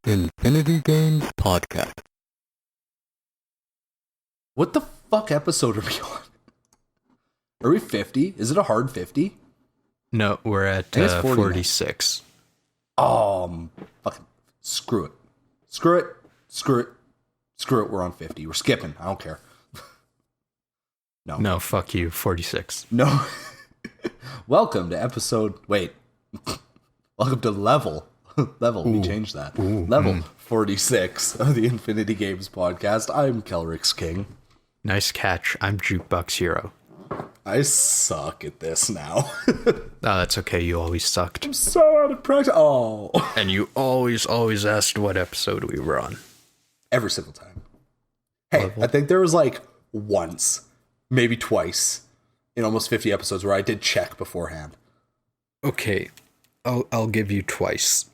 Infinity Games Podcast. What the fuck episode are we on? Are we 50? Is it a hard 50? No, we're at 46. Fucking screw it. Screw it. Screw it. Screw it. We're on 50. We're skipping. I don't care. No, fuck you. 46. No. Welcome to episode... Wait. Welcome to level. We changed that. Level 46 of the Infinity Games Podcast. I'm KelryxsKing. Nice catch. I'm Jukeboxhero. I suck at this now. Oh, that's okay. You always sucked. I'm so out of practice. Oh. And you always asked what episode we were on. Every single time. Hey, I think there was like once, maybe twice, in almost 50 episodes where I did check beforehand. Okay, I'll give you twice.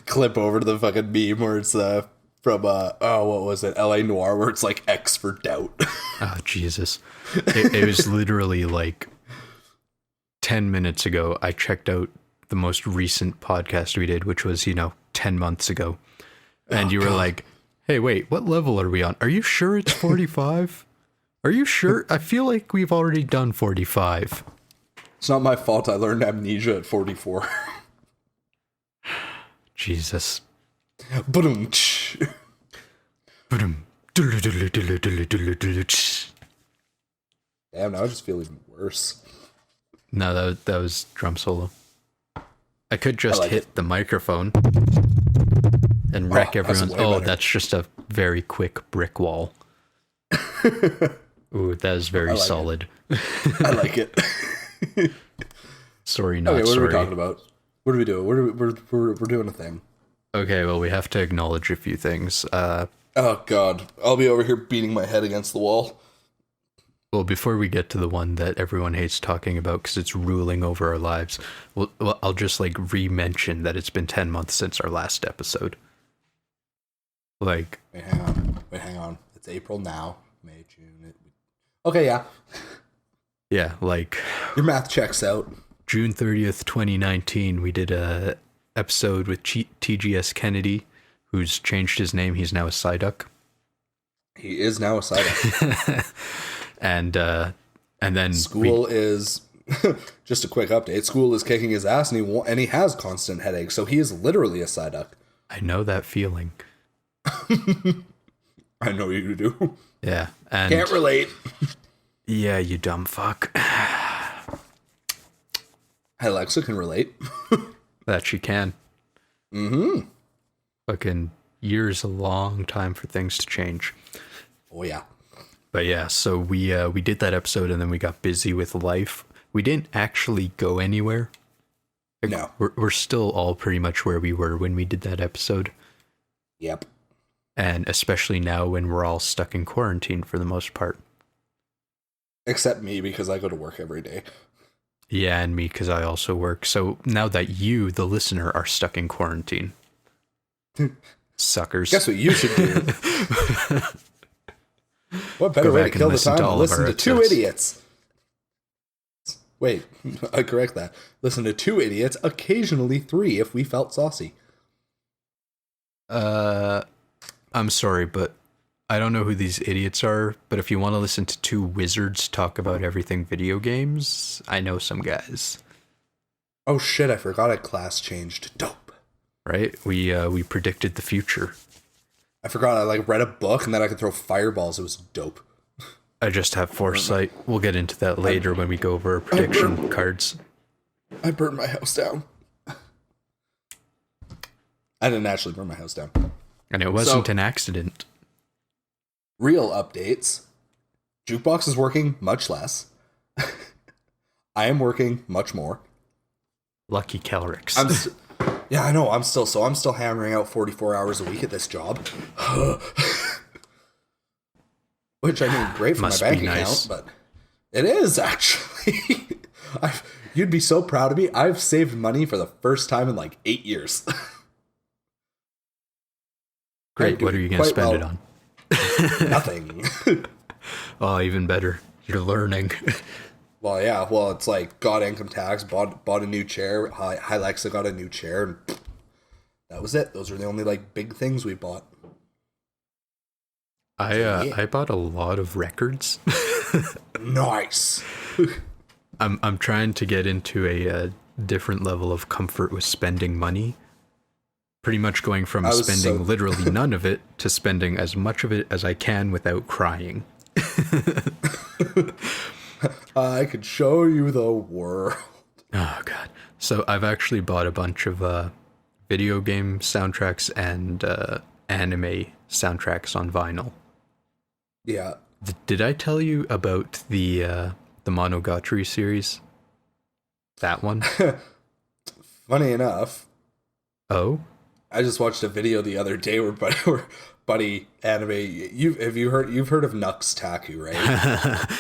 Clip over to the fucking meme where it's from what was it, LA Noire, where it's like X for doubt. Oh, Jesus. It was literally like 10 minutes ago. I checked out the most recent podcast we did, which was, 10 months ago. And you were like, hey, wait, what level are we on? Are you sure it's 45? Are you sure? I feel like we've already done 45. It's not my fault I learned amnesia at 44. Jesus. Boom. Damn, Damn, now I just feel even worse. No, that was drum solo. I could just hit the microphone and wreck everyone's... Oh, that's just a very quick brick wall. Ooh, that is very solid. I like it. Sorry, not sorry. What are we talking about? What are we doing? We're doing a thing. Okay, well, we have to acknowledge a few things. Oh, God. I'll be over here beating my head against the wall. Well, before we get to the one that everyone hates talking about because it's ruling over our lives, well, I'll just, re-mention that it's been 10 months since our last episode. Wait, hang on. It's April now. May, June. Okay, yeah. Yeah, your math checks out. June 30th, 2019, we did a episode with TGS Kennedy, who's changed his name. He's now a Psyduck. He is now a Psyduck. and then school is just a quick update. School is kicking his ass, and he has constant headaches, so he is literally a Psyduck. I know that feeling. I know you do. Yeah, and can't relate. Yeah, you dumb fuck. Alexa can relate. That she can. Mm-hmm. Fucking years a long time for things to change. Oh yeah. But yeah, so we did that episode and then we got busy with life. We didn't actually go anywhere. No. We're still all pretty much where we were when we did that episode. Yep. And especially now when we're all stuck in quarantine for the most part. Except me, because I go to work every day. Yeah, and me, because I also work. So now that you, the listener, are stuck in quarantine. Suckers. Guess what you should do? What better way to kill the time than listen to two idiots? Wait, I correct that. Listen to two idiots, occasionally three if we felt saucy. I'm sorry, but I don't know who these idiots are, but if you want to listen to two wizards talk about everything video games, I know some guys. Oh shit, I forgot I class changed. Dope. Right? We predicted the future. I forgot I read a book and then I could throw fireballs. It was dope. I just have foresight. We'll get into that later when we go over our prediction cards. I burned my house down. I didn't actually burn my house down. And it wasn't an accident. Real updates. Jukebox is working much less. I am working much more. Lucky Kelryx. Yeah, I know. I'm still hammering out 44 hours a week at this job. Which, I mean, great for my bank account, but it is actually. You'd be so proud of me. I've saved money for the first time in 8 years. Great. What are you going to spend it on? Nothing. Oh, even better. You're learning. Well, yeah. Well, it's got income tax, bought a new chair. Alexa got a new chair, and That was it. Those were the only like big things we bought. I bought a lot of records. Nice. I'm trying to get into a different level of comfort with spending money. Pretty much going from spending literally none of it to spending as much of it as I can without crying. I could show you the world. Oh, God. So I've actually bought a bunch of video game soundtracks and anime soundtracks on vinyl. Yeah. Did I tell you about the Monogatari series? That one? Funny enough. Oh? I just watched a video the other day where Buddy anime. You've heard of Nux Taku, right?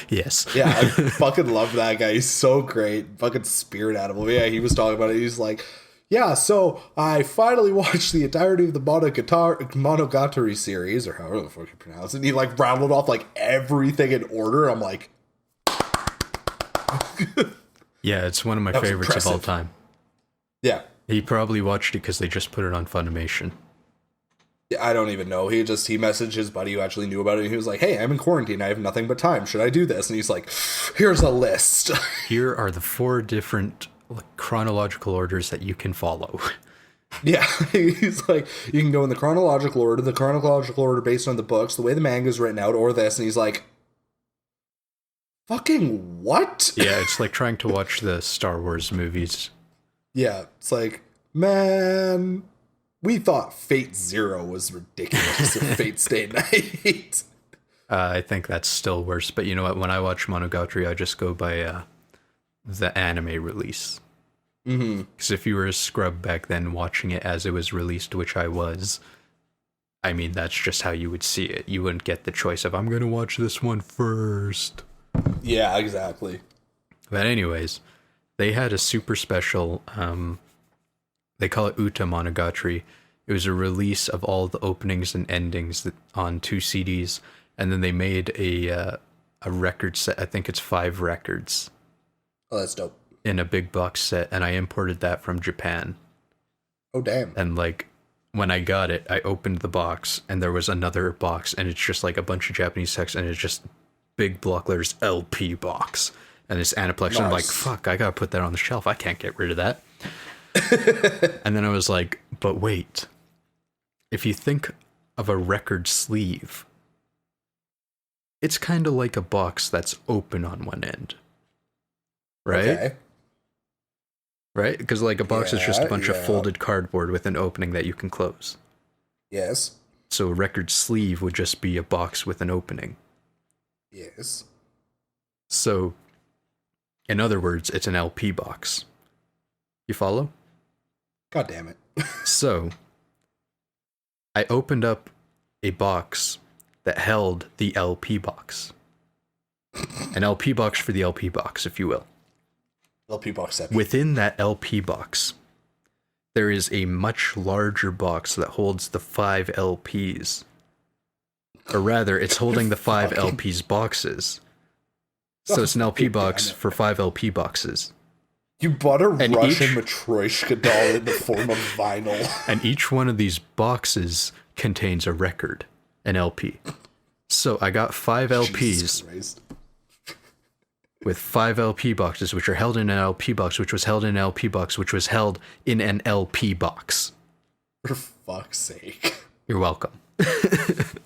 Yes. Yeah, I fucking love that guy. He's so great. Fucking spirit animal. Yeah, he was talking about it. He's like, yeah, so I finally watched the entirety of the Monogatari series, or however the fuck you pronounce it. And he like rattled off like everything in order. I'm like, yeah, it's one of my favorites impressive. Of all time. Yeah. He probably watched it because they just put it on Funimation. Yeah, I don't even know. He messaged his buddy who actually knew about it. And he was like, hey, I'm in quarantine. I have nothing but time. Should I do this? And he's like, here's a list. Here are the 4 different chronological orders that you can follow. Yeah, he's like, you can go in the chronological order based on the books, the way the manga's written out, or this. And he's like, fucking what? Yeah, it's like trying to watch the Star Wars movies. Yeah, it's like, man, we thought Fate Zero was ridiculous or Fate Stay Night. I think that's still worse, but you know what? When I watch Monogatari, I just go by the anime release. Because if you were a scrub back then watching it as it was released, which I was, I mean, that's just how you would see it. You wouldn't get the choice of, I'm going to watch this one first. Yeah, exactly. But anyways, they had a super special, they call it Uta Monogatari. It was a release of all the openings and endings on 2 CDs, and then they made a record set. I think it's 5 records. Oh, that's dope. In a big box set, and I imported that from Japan. Oh, damn. And like, when I got it, I opened the box, and there was another box, and it's just like a bunch of Japanese text, and it's just big block letters LP box. And it's Aniplex, nice. And I'm like, fuck, I gotta put that on the shelf. I can't get rid of that. And then I was like, but wait. If you think of a record sleeve, it's kind of like a box that's open on one end. Right? Okay. Right? Because like a box is just a bunch of folded cardboard with an opening that you can close. Yes. So a record sleeve would just be a box with an opening. Yes. So, in other words, it's an LP box. You follow? God damn it. So, I opened up a box that held the LP box. An LP box for the LP box, if you will. LP box set. Within that LP box, there is a much larger box that holds the 5 LPs. Or rather, it's holding the 5 LPs boxes. So it's an LP box for 5 LP boxes. You bought a Russian Matryoshka doll in the form of vinyl. And each one of these boxes contains a record, an LP. So I got 5 LPs with 5 LP boxes, which are held in an LP box, which was held in an LP box, which was held in an LP box. For fuck's sake. You're welcome.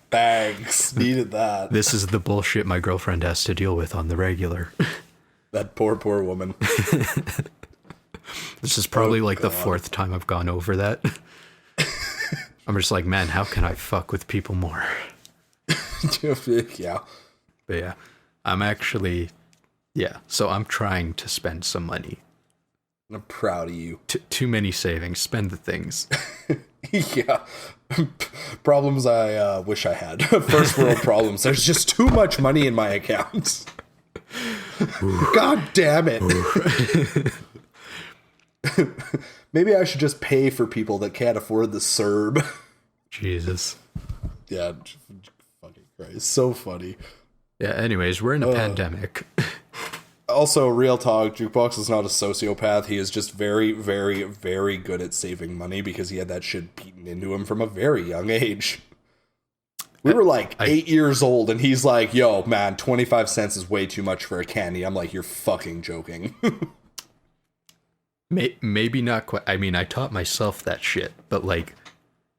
Thanks. Needed that. This is the bullshit my girlfriend has to deal with on the regular. That poor woman. This is probably the 4th time I've gone over that. I'm just like, man, how can I fuck with people more? Yeah. But yeah, I'm actually, so I'm trying to spend some money. I'm proud of you. Too many savings. Spend the things. Yeah. Problems I wish I had. First world problems. There's just too much money in my accounts. God damn it. Maybe I should just pay for people that can't afford the CERB. Jesus. Yeah. Fucking Christ. So funny. Yeah, anyways, we're in a pandemic. Also, real talk, Jukebox is not a sociopath. He is just very, very, very good at saving money because he had that shit beaten into him from a very young age. We were like 8 years old, and he's like, yo, man, 25 cents is way too much for a candy. I'm like, you're fucking joking. Maybe not quite. I mean, I taught myself that shit, but like,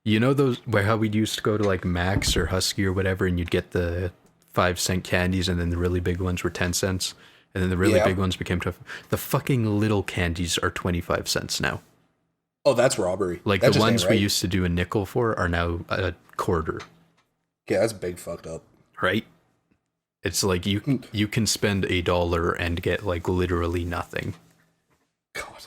you know those where how we used to go to like Max or Husky or whatever, and you'd get the 5-cent candies, and then the really big ones were 10 cents, and then the really big ones became tough. The fucking little candies are 25 cents now. Oh, that's robbery. Like the ones we used to do a nickel for are now a quarter. Yeah, that's big fucked up. Right? It's like you can spend $1 and get like literally nothing. God.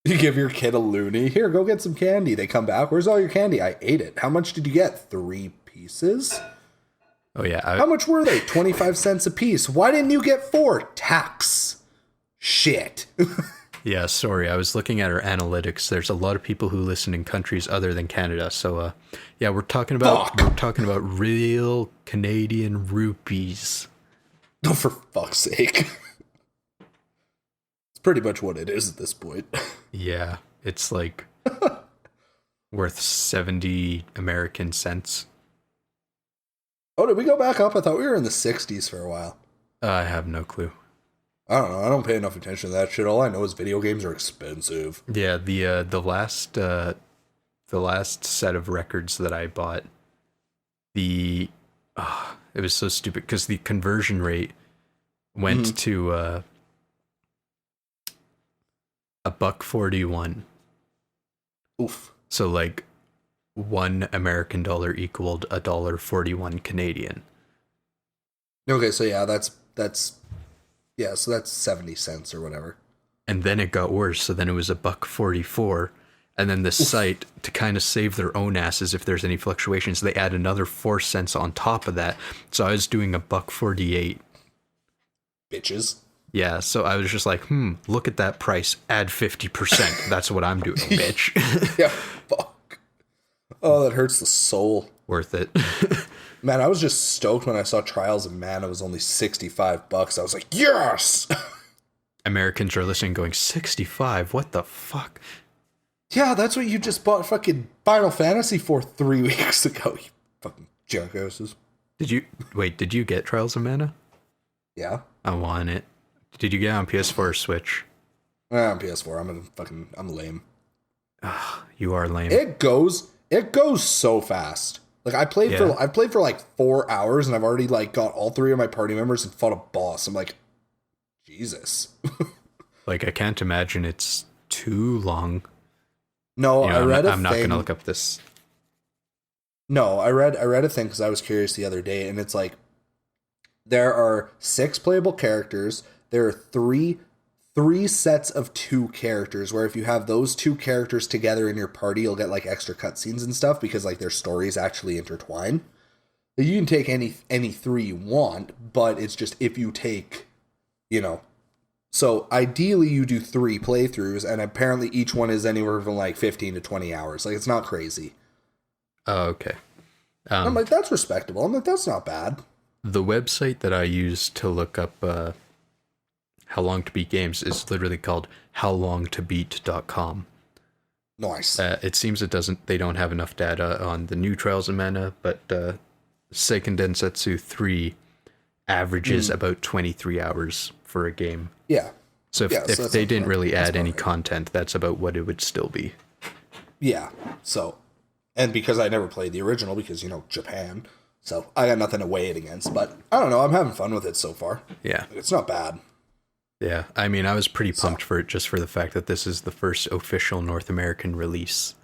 You give your kid a loonie. Here, go get some candy. They come back. Where's all your candy? I ate it. How much did you get? 3 pieces? Oh, yeah. How much were they? 25 cents a piece. Why didn't you get 4? Tax. Shit. Yeah, sorry. I was looking at our analytics. There's a lot of people who listen in countries other than Canada. So, yeah, we're talking about real Canadian rupees. Oh, for fuck's sake. It's pretty much what it is at this point. Yeah, it's like worth 70 American cents. Oh, did we go back up? I thought we were in the 60s for a while. I have no clue. I don't know. I don't pay enough attention to that shit. All I know is video games are expensive. Yeah, the last set of records that I bought, it was so stupid because the conversion rate went to $1.41. Oof. So like $1 American dollar equaled $1.41 Canadian. Okay, so yeah, that's so that's 70 cents or whatever. And then it got worse. So then it was $1.44. And then the site, to kind of save their own asses if there's any fluctuations, they add another 4 cents on top of that. So I was doing $1.48. Bitches. Yeah, so I was just like, look at that price. Add 50%. That's what I'm doing, bitch. Yeah, fuck. Oh, that hurts the soul. Worth it. Man, I was just stoked when I saw Trials of Mana was only $65. I was like, yes! Americans are listening going, 65? What the fuck? Yeah, that's what you just bought fucking Final Fantasy for 3 weeks ago, you fucking jackasses. Did you get Trials of Mana? Yeah. I want it. Did you get it on PS4 or Switch? On PS4. I'm lame. You are lame. It goes so fast. Like I've played for like 4 hours and I've already like got all 3 of my party members and fought a boss. I'm like, Jesus. Like I can't imagine it's too long. No, I read I'm not gonna look up this. No, I read a thing because I was curious the other day, and it's like there are 6 playable characters. There are three sets of 2 characters, where if you have those 2 characters together in your party, you'll get like extra cutscenes and stuff because like their stories actually intertwine. You can take any 3 you want, but it's just if you take, so ideally you do 3 playthroughs, and apparently each one is anywhere from like 15 to 20 hours. Like it's not crazy. Oh, okay. I'm like, that's respectable. I'm like, that's not bad. The website that I use to look up how long to beat games is literally called howlongtobeat.com. Nice. It seems they don't have enough data on the new Trials of Mana, but Seiken Densetsu 3 averages about 23 hours for a game. Yeah. So if they didn't really add any content, that's about what it would still be. Yeah. So, and because I never played the original because, Japan, so I got nothing to weigh it against, but I don't know. I'm having fun with it so far. Yeah. It's not bad. Yeah, I mean, I was pretty pumped for it just for the fact that this is the first official North American release.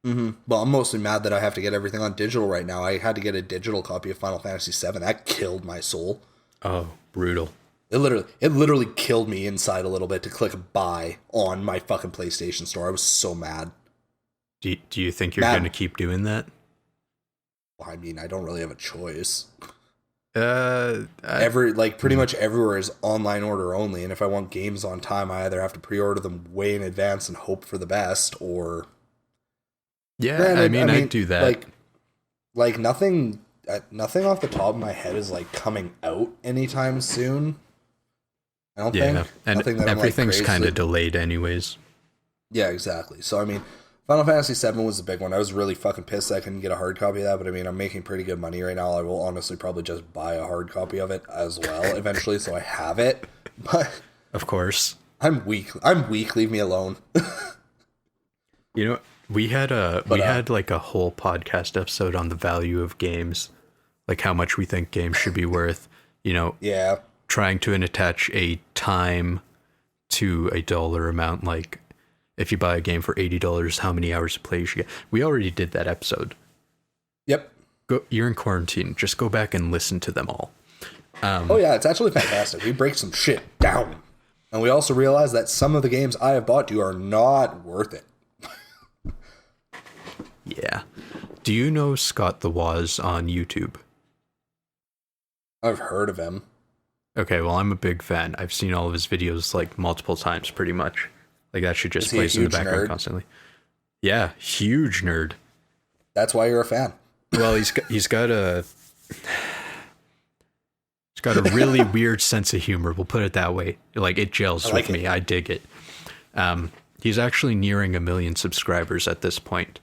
Mm-hmm. Well, I'm mostly mad that I have to get everything on digital right now. I had to get a digital copy of Final Fantasy VII. That killed my soul. Oh, brutal. It literally killed me inside a little bit to click buy on my fucking PlayStation Store. I was so mad. Do you think you're going to keep doing that? Well, I mean, I don't really have a choice. Pretty much everywhere is online order only, and if I want games on time, I either have to pre-order them way in advance and hope for the best, or I mean, I do that. Like nothing off the top of my head is like coming out anytime soon. I don't think. And Nothing that everything's I'm like kind of delayed anyways. Yeah, exactly. So I mean, Final Fantasy VII was the big one. I was really fucking pissed I couldn't get a hard copy of that, but I mean, I'm making pretty good money right now. I will honestly probably just buy a hard copy of it as well eventually, so I have it. But of course, I'm weak. I'm weak. Leave me alone. You know, we had like a whole podcast episode on the value of games, like how much we think games should be worth. You know, Yeah. trying to attach a time to a dollar amount. Like, if you buy a game for $80, how many hours of play you should get. We already did that episode. Yep. You're in quarantine. Just go back and listen to them all. Oh yeah, it's actually fantastic. We break some shit down. And we also realize that some of the games I have bought you are not worth it. Yeah. Do you know Scott the Woz on YouTube? I've heard of him. Okay, well, I'm a big fan. I've seen all of his videos like multiple times, pretty much. Like, that shit just plays in the background constantly. Yeah, huge nerd. That's why you're a fan. Well, he's got a really weird sense of humor. We'll put it that way. Like, it gels with me. I dig it. He's actually nearing 1 million subscribers at this point.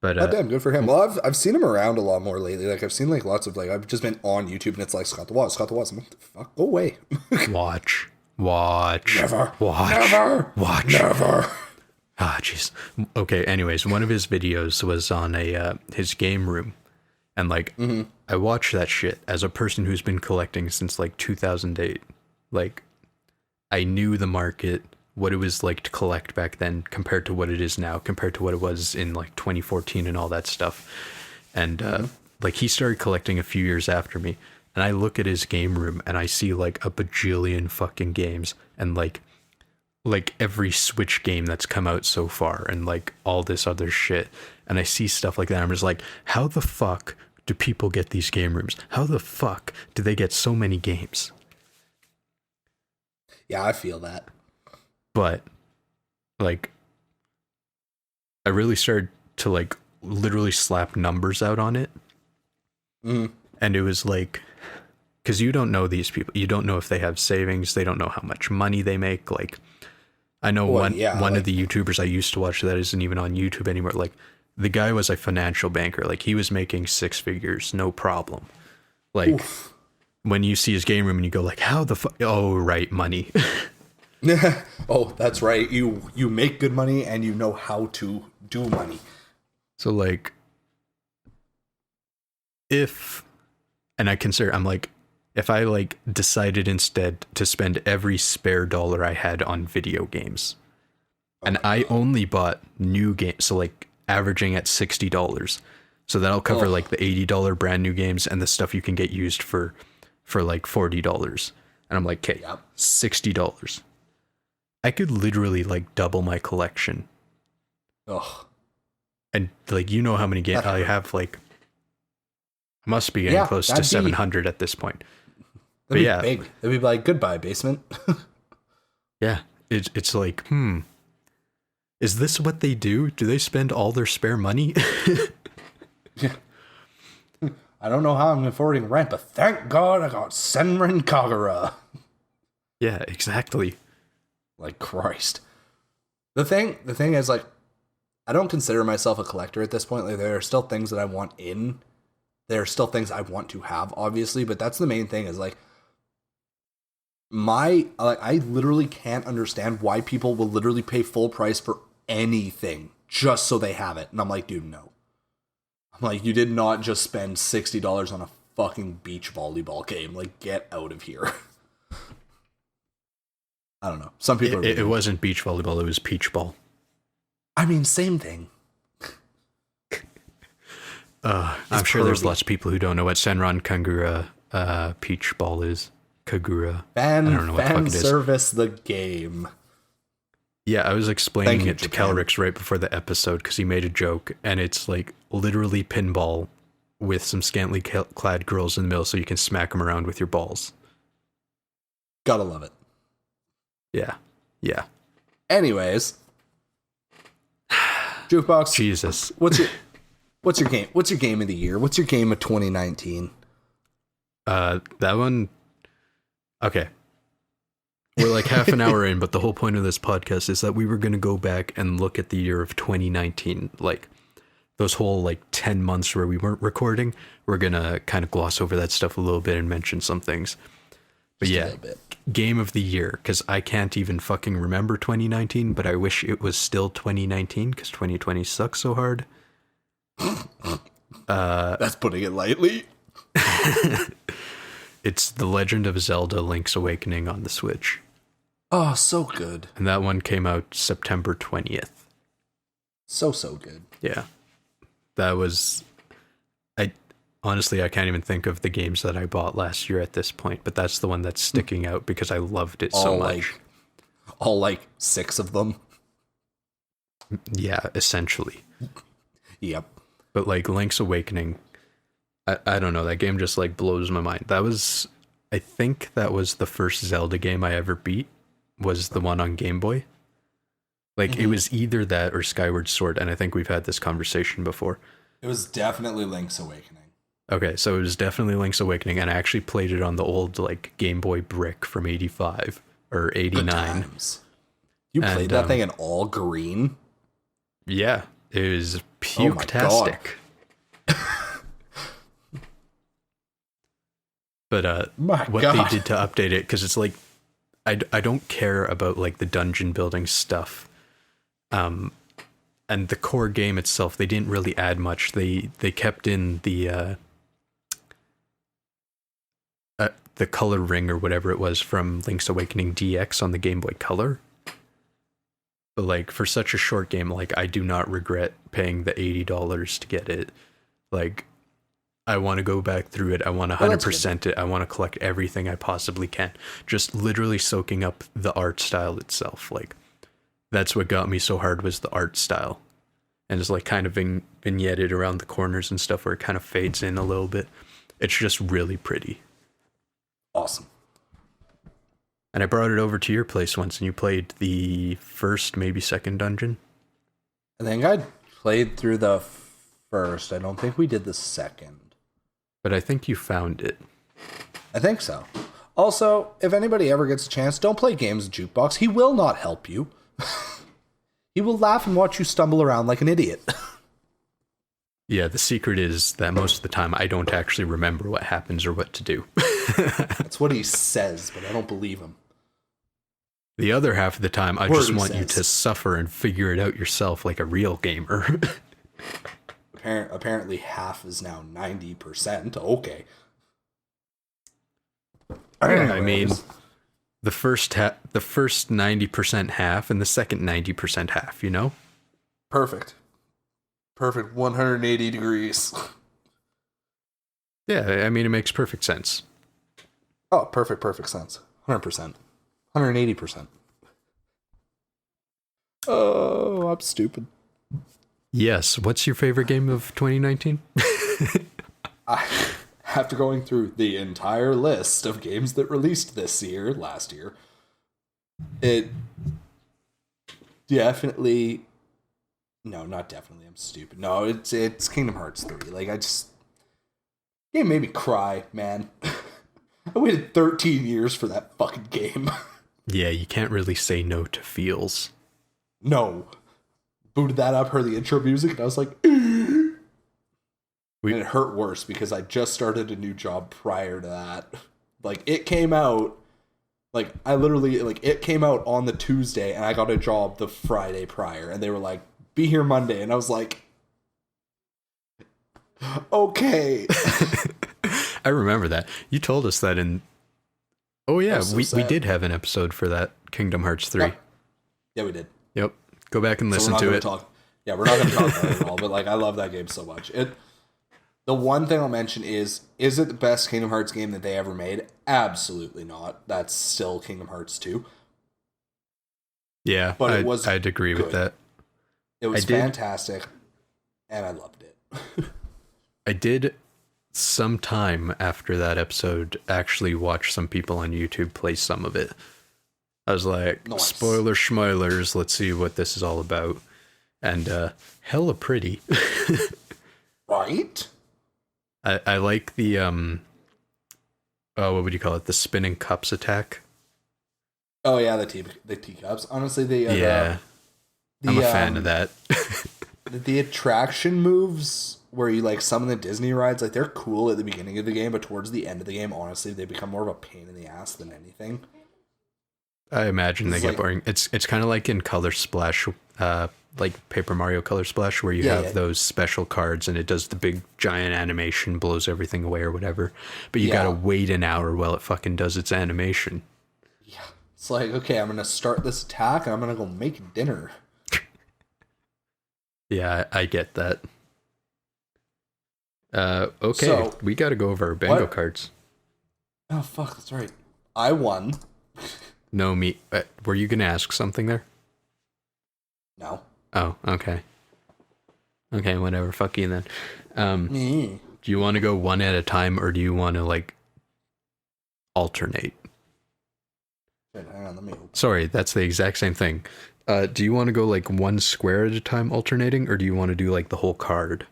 But oh, damn, good for him. Well, I've seen him around a lot more lately. Like, I've seen like lots of like, I've just been on YouTube and it's like Scott the Woz. I'm like, what the fuck? Go away. Watch. Never. Watch. Never. Ah, jeez. Okay. Anyways, one of his videos was on his game room, and like I watched that shit as a person who's been collecting since like 2008. Like, I knew the market, what it was like to collect back then compared to what it is now, compared to what it was in like 2014 and all that stuff. And like, he started collecting a few years after me, and I look at his game room and I see like a bajillion fucking games, and like every Switch game that's come out so far, and like all this other shit. And I see stuff like that. I'm just like, how the fuck do people get these game rooms? How the fuck do they get so many games? Yeah, I feel that. But like, I really started to like literally slap numbers out on it. And it was like, because you don't know these people. You don't know if they have savings. They don't know how much money they make. Like, I know one of the YouTubers I used to watch that isn't even on YouTube anymore. Like, the guy was a financial banker. Like, he was making 6 figures, no problem. Like, when you see his game room and you go like, how the fuck? Oh, right, money. Oh, that's right. You make good money and you know how to do money. So like, I'm like, if I like decided instead to spend every spare dollar I had on video games, and I only bought new games, so like averaging at $60, so that'll cover like the $80 brand new games and the stuff you can get used for like $40. And I'm like, okay, $60. I could literally like double my collection. And like, you know how many games I have? Like, I must be getting close to 700 at this point. That'd be big. That'd be like, goodbye, basement. Yeah, it's like, is this what they do? Do they spend all their spare money? I don't know how I'm affording rent, but thank God I got Senran Kagura. Yeah, exactly. Like, Christ. The thing is, like, I don't consider myself a collector at this point. Like, there are still things that I want in. There are still things I want to have, obviously, but that's the main thing is, like, I literally can't understand why people will literally pay full price for anything just so they have it. And I'm like, dude, no. I'm like, you did not just spend $60 on a fucking beach volleyball game. Like, get out of here. I don't know. Some people it wasn't beach volleyball, it was peach ball. I mean, same thing. I'm sure there's lots of people who don't know what Senran Kagura peach ball is. Kagura. I don't know what the fuck it is. Service the game. Yeah, I was explaining it to Kelryx right before the episode because he made a joke, and it's like literally pinball with some scantily clad girls in the middle so you can smack them around with your balls. Gotta love it. Yeah. Anyways, Jukebox. Jesus. What's your game? What's your game of the year? What's your game of 2019? That one. Okay. We're like half an hour in, but the whole point of this podcast is that we were going to go back and look at the year of 2019, like those whole like 10 months where we weren't recording. We're going to kind of gloss over that stuff a little bit and mention some things. But yeah, game of the year, because I can't even fucking remember 2019, but I wish it was still 2019 because 2020 sucks so hard. That's putting it lightly. It's The Legend of Zelda Link's Awakening on the Switch. Oh, so good. And that one came out September 20th. So good. Yeah. That was... Honestly, I can't even think of the games that I bought last year at this point, but that's the one that's sticking out because I loved it so much. All like 6 of them. Yeah, essentially. Yep. But like Link's Awakening, I don't know, that game just like blows my mind. I think that was the first Zelda game I ever beat, was the one on Game Boy. Like it was either that or Skyward Sword, and I think we've had this conversation before. It was definitely Link's Awakening. Okay, so it was definitely Link's Awakening, and I actually played it on the old like Game Boy Brick from 85 or 89. You played that thing in all green? Yeah, it was puke-tastic. But what they did to update it, because it's like I don't care about like the dungeon building stuff. And the core game itself, they didn't really add much. They kept in the color ring or whatever it was from Link's Awakening DX on the Game Boy Color. But like for such a short game, like I do not regret paying the $80 to get it. Like I want to go back through it. I want to 100% it. I want to collect everything I possibly can. Just literally soaking up the art style itself. Like that's what got me so hard, was the art style. And it's like kind of vignetted around the corners and stuff where it kind of fades in a little bit. It's just really pretty. Awesome. And I brought it over to your place once and you played the first, maybe second dungeon. I think I played through the first. I don't think we did the second. But I think you found it. I think so. Also, if anybody ever gets a chance, don't play games Jukebox. He will not help you. He will laugh and watch you stumble around like an idiot. Yeah, the secret is that most of the time I don't actually remember what happens or what to do. That's what he says, but I don't believe him. The other half of the time, I just want you to suffer and figure it out yourself like a real gamer. Apparently half is now 90%. Okay. I mean, the first 90% half and the second 90% half, you know? Perfect 180 degrees. Yeah, I mean, it makes perfect sense. Oh, perfect sense. 100%. 180%. Oh, I'm stupid. Yes, what's your favorite game of 2019? After going through the entire list of games that released last year, it definitely... No, not definitely. I'm stupid. No, it's Kingdom Hearts 3. Like, game made me cry, man. I waited 13 years for that fucking game. Yeah, you can't really say no to feels. No. Booted that up, heard the intro music, and I was like... And it hurt worse because I just started a new job prior to that. Like, it came out... Like, it came out on the Tuesday, and I got a job the Friday prior, and they were like, be here Monday, and I was like, okay. I remember that. You told us that in... Oh yeah, we did have an episode for that, Kingdom Hearts 3. Yeah, we did. Yep. Go back and listen to it. We're not going to talk about it at all, but like, I love that game so much. The one thing I'll mention is it the best Kingdom Hearts game that they ever made? Absolutely not. That's still Kingdom Hearts 2. Yeah, but I'd agree with that. It was fantastic, and I loved it. I did, sometime after that episode, actually watch some people on YouTube play some of it. I was like, nice. Spoiler schmoilers, let's see what this is all about. And hella pretty. Right? I like the, what would you call it? The spinning cups attack. Oh yeah, the teacups. Honestly, I'm a fan of that. the attraction moves where you like some of the Disney rides, like they're cool at the beginning of the game, but towards the end of the game, honestly, they become more of a pain in the ass than anything. I imagine they get boring. It's kind of like in Color Splash, like Paper Mario Color Splash, where you have those special cards and it does the big giant animation, blows everything away or whatever. But you gotta wait an hour while it fucking does its animation. Yeah, it's like, okay, I'm gonna start this attack and I'm gonna go make dinner. Yeah, I get that. Okay, so, we gotta go over our bingo cards. Oh fuck, that's right. I won. No, me. Were you gonna ask something there? No. Oh, okay. Okay, whatever. Fuck you then. Do you want to go one at a time, or do you want to like alternate? Wait, hang on, let me open. Sorry, that's the exact same thing. Do you want to go like one square at a time alternating, or do you want to do like the whole card?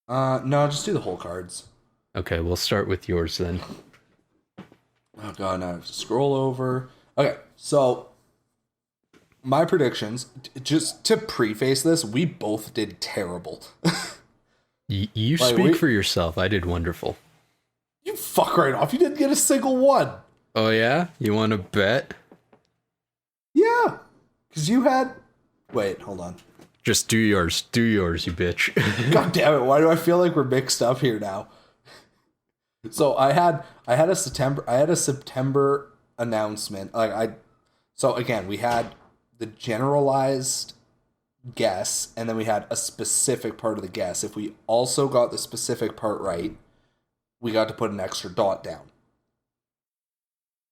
No, just do the whole cards. Okay, we'll start with yours then. Oh god, now I have to scroll over. Okay, so my predictions, just to preface this, we both did terrible. You like, speak for yourself. I did wonderful. You fuck right off. You didn't get a single one. Oh yeah? You want to bet? Yeah. Because you had... Wait, hold on. Just do yours. Do yours, you bitch. God damn it. Why do I feel like we're mixed up here now? So I had a September announcement. So again, we had the generalized guess, and then we had a specific part of the guess. If we also got the specific part right, we got to put an extra dot down.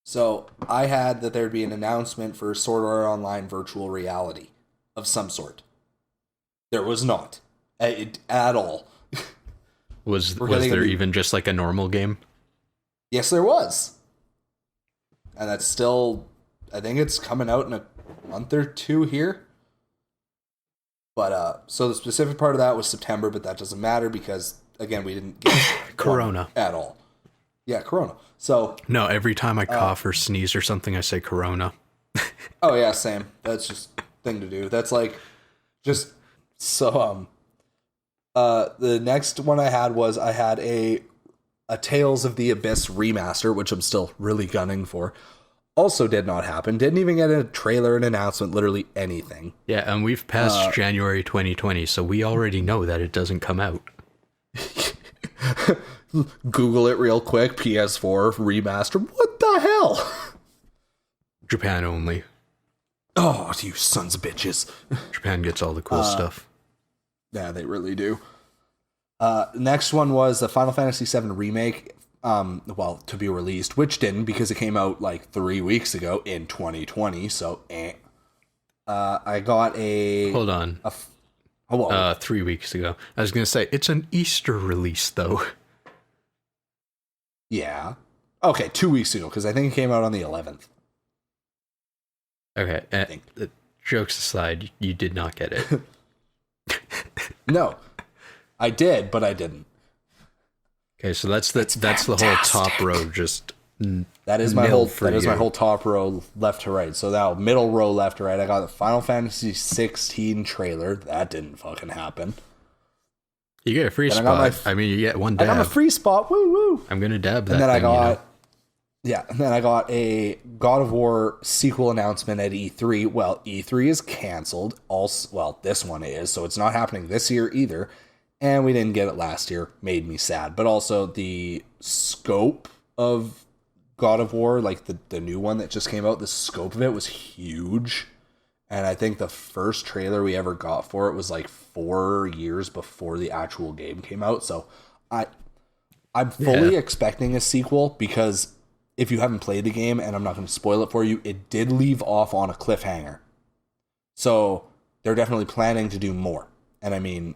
So I had that there'd be an announcement for Sword Art Online virtual reality of some sort. There was not at all. Was there even just like a normal game? Yes, there was. And that's still, I think it's coming out in a month or two here. But, so the specific part of that was September, but that doesn't matter because, again, we didn't get Corona at all. Yeah, Corona. So. No, every time I cough or sneeze or something, I say Corona. Oh, yeah, same. That's just a thing to do. That's like, just, so, the next one I had a Tales of the Abyss remaster, which I'm still really gunning for. Also did not happen. Didn't even get a trailer, an announcement, literally anything. Yeah, and we've passed January 2020, so we already know that it doesn't come out. Google it real quick. PS4 remaster. What the hell? Japan only. Oh, you sons of bitches. Japan gets all the cool stuff. Yeah, they really do. Next one was the Final Fantasy VII Remake, to be released, which didn't because it came out like 3 weeks ago in 2020, so I got a... Hold on. 3 weeks ago. I was going to say, it's an Easter release, though. Yeah. Okay, 2 weeks ago, because I think it came out on the 11th. Okay, jokes aside, you did not get it. No. I did, but I didn't. Okay, so that's the whole top row. Just that is my whole top row left to right. So now middle row left to right. I got the Final Fantasy 16 trailer. That didn't fucking happen. You get a free spot. You get one dab. I got my free spot. Woo woo. I'm gonna dab that. And then thing, and then I got a God of War sequel announcement at E3. Well, E3 is canceled. This one is, so it's not happening this year either. And we didn't get it last year. Made me sad. But also the scope of God of War, like the new one that just came out, the scope of it was huge. And I think the first trailer we ever got for it was like 4 years before the actual game came out. So I'm fully expecting a sequel because if you haven't played the game, and I'm not going to spoil it for you, it did leave off on a cliffhanger. So they're definitely planning to do more. And I mean...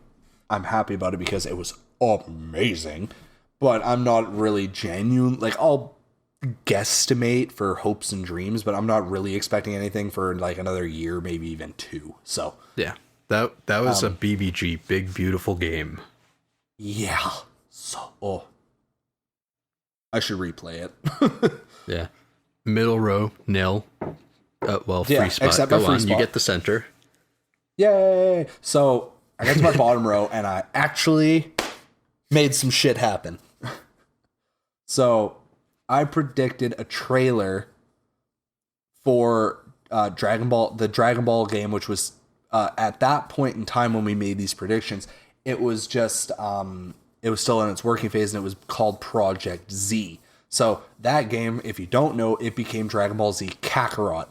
I'm happy about it because it was amazing, but I'm not really genuine. Like, I'll guesstimate for hopes and dreams, but I'm not really expecting anything for like another year, maybe even 2. So yeah, that was a BBG, big beautiful game. Yeah. So I should replay it. Yeah. Middle row, nil. Free spot. Except Go my free on. spot. You get the center. Yay! So I got to my bottom row, and I actually made some shit happen. So I predicted a trailer for the Dragon Ball game, which was at that point in time when we made these predictions, it was just it was still in its working phase, and it was called Project Z. So that game, if you don't know, it became Dragon Ball Z Kakarot,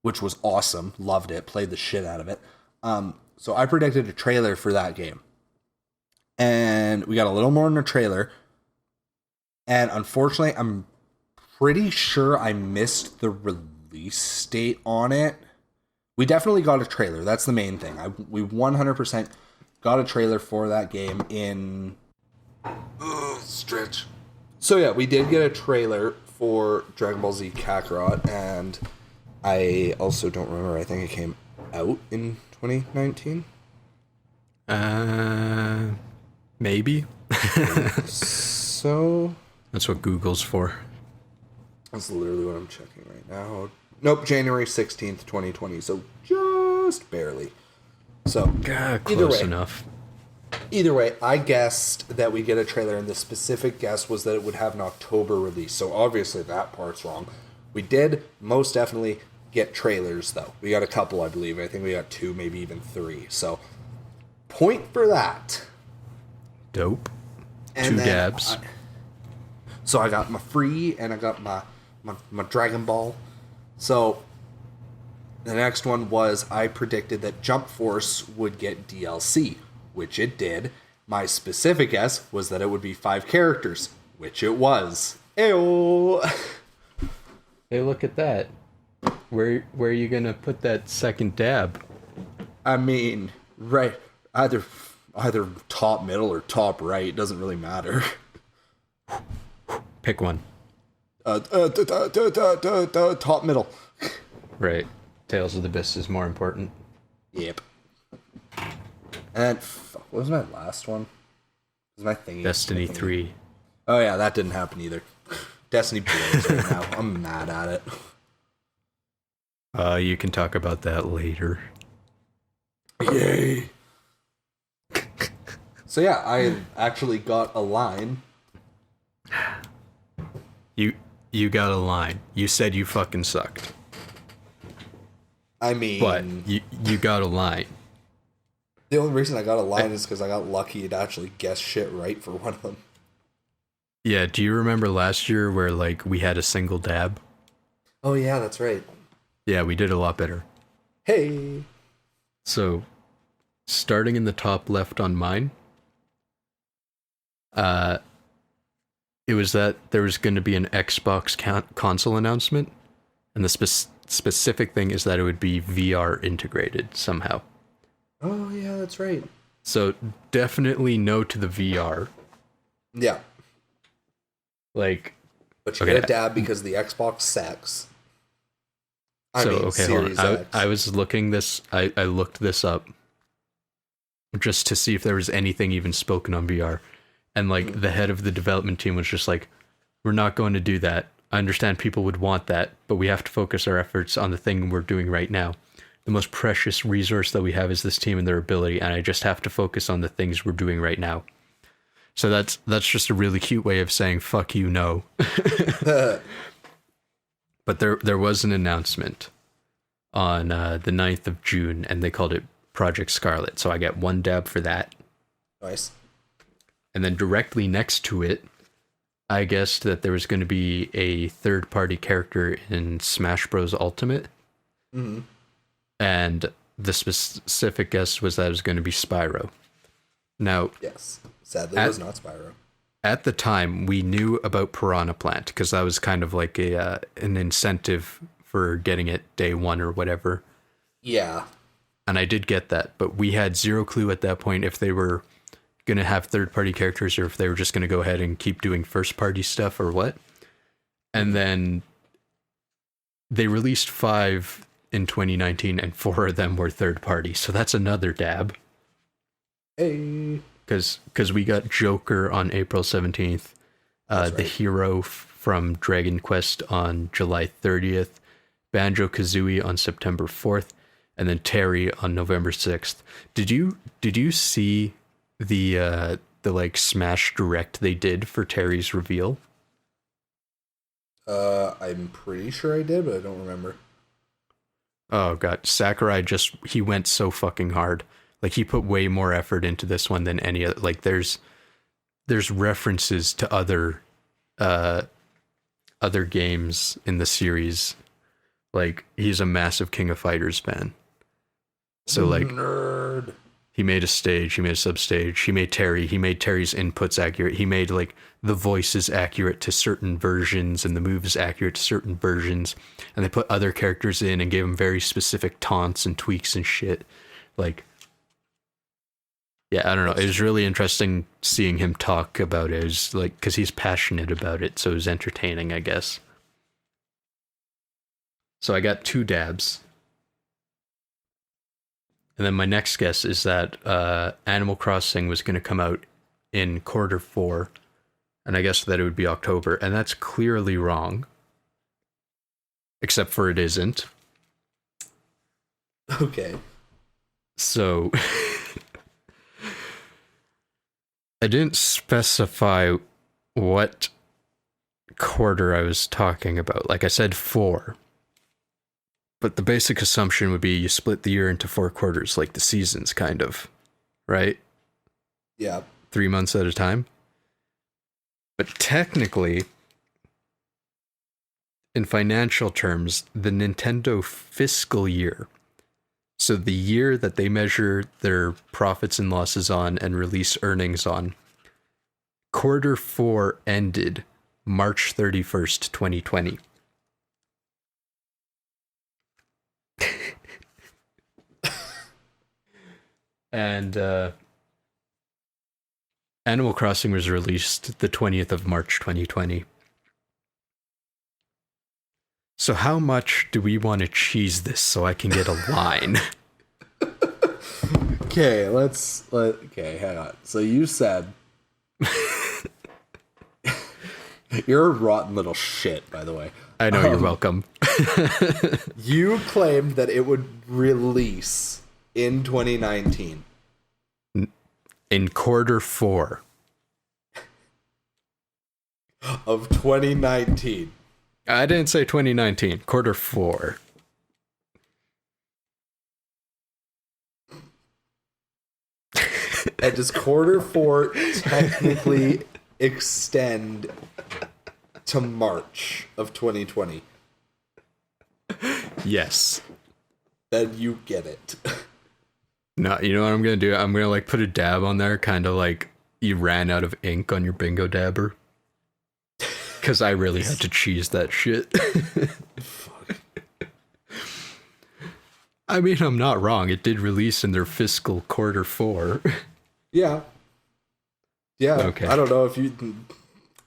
which was awesome. Loved it. Played the shit out of it. So I predicted a trailer for that game. And we got a little more in the trailer. And unfortunately, I'm pretty sure I missed the release date on it. We definitely got a trailer. That's the main thing. We 100% got a trailer for that game in... stretch. So yeah, we did get a trailer for Dragon Ball Z Kakarot, and I also don't remember. I think it came out in 2019. Maybe. So that's what Google's for. That's literally what I'm checking right now. Nope, January 16th, 2020. So just barely. So close enough. Either way, I guessed that we get a trailer, and the specific guess was that it would have an October release. So obviously that part's wrong. We did most definitely get trailers, though. We got a couple, I believe. I think we got 2, maybe even 3. So point for that. Dope. And 2 dabs. So I got my free, and I got my Dragon Ball. So the next one was I predicted that Jump Force would get DLC, which it did. My specific guess was that it would be 5 characters, which it was. Ew. Hey, look at that. Where are you gonna put that second dab? I mean, right, either top middle or top right, it doesn't really matter. Pick one. Top middle. Right. Tales of the Abyss is more important. Yep. And what was my last one? Was my thingy? Destiny 3. Oh yeah, that didn't happen either. Destiny blows right now. I'm mad at it. You can talk about that later. Yay. So yeah, I actually got a line. You got a line. You said you fucking sucked. I mean... But you got a line. The only reason I got a line is because I got lucky to actually guess shit right for one of them. Yeah, do you remember last year where, like, we had a single dab? Oh yeah, that's right. Yeah, we did a lot better. Hey! So, starting in the top left on mine, it was that there was going to be an Xbox console announcement, and the specific thing is that it would be VR integrated somehow. Oh yeah, that's right. So definitely no to the VR. Yeah. Like, but you get a dab because the Xbox sucks. Hold on. I was looking this. I looked this up just to see if there was anything even spoken on VR. And like the head of the development team was just like, we're not going to do that. I understand people would want that, but we have to focus our efforts on the thing we're doing right now. The most precious resource that we have is this team and their ability, and I just have to focus on the things we're doing right now. So that's just a really cute way of saying fuck you, no. But there was an announcement on the 9th of June, and they called it Project Scarlet. So I get 1 dab for that. Nice. And then directly next to it, I guessed that there was going to be a third-party character in Smash Bros. Ultimate. Mm-hmm. And the specific guess was that it was going to be Spyro. Now, yes, sadly it was not Spyro. At the time, we knew about Piranha Plant because that was kind of like an incentive for getting it day 1 or whatever. Yeah. And I did get that, but we had zero clue at that point if they were going to have third-party characters or if they were just going to go ahead and keep doing first-party stuff or what. And then they released 5 in 2019, and 4 of them were third-party, so that's another dab. Hey. Because we got Joker on April 17th, The Hero from Dragon Quest on July 30th, Banjo-Kazooie on September 4th, and then Terry on November 6th. Did you see the like Smash Direct they did for Terry's reveal? I'm pretty sure I did, but I don't remember. Oh god, Sakurai he went so fucking hard. Like, he put way more effort into this one than any other. Like, there's references to other games in the series. Like, he's a massive King of Fighters fan. So, like, nerd. He made a stage, he made a substage, he made Terry's inputs accurate, he made, like, the voices accurate to certain versions and the moves accurate to certain versions, and they put other characters in and gave them very specific taunts and tweaks and shit. Like, yeah, I don't know. It was really interesting seeing him talk about it. It was like, because he's passionate about it, so it was entertaining, I guess. So I got 2 dabs. And then my next guess is that Animal Crossing was going to come out in Q4, and I guess that it would be October, and that's clearly wrong. Except for it isn't. Okay. So I didn't specify what quarter I was talking about. Like, I said 4. But the basic assumption would be you split the year into 4 quarters, like the seasons, kind of. Right? Yeah. 3 months at a time. But technically, in financial terms, the Nintendo fiscal year, so the year that they measure their profits and losses on and release earnings on, Q4 ended March 31st, 2020. And Animal Crossing was released the 20th of March, 2020. So how much do we want to cheese this so I can get a line? Okay, okay, hang on. So you said you're a rotten little shit, by the way. I know, you're welcome. You claimed that it would release in 2019. In Q4 of 2019. I didn't say 2019. Q4. And does Q4 technically extend to March of 2020? Yes. Then you get it. No, you know what I'm going to do? I'm going to like put a dab on there, kind of like you ran out of ink on your bingo dabber. Because I really had to cheese that shit. Fuck. I mean, I'm not wrong. It did release in their fiscal Q4. Yeah. Yeah. Okay. I don't know if you...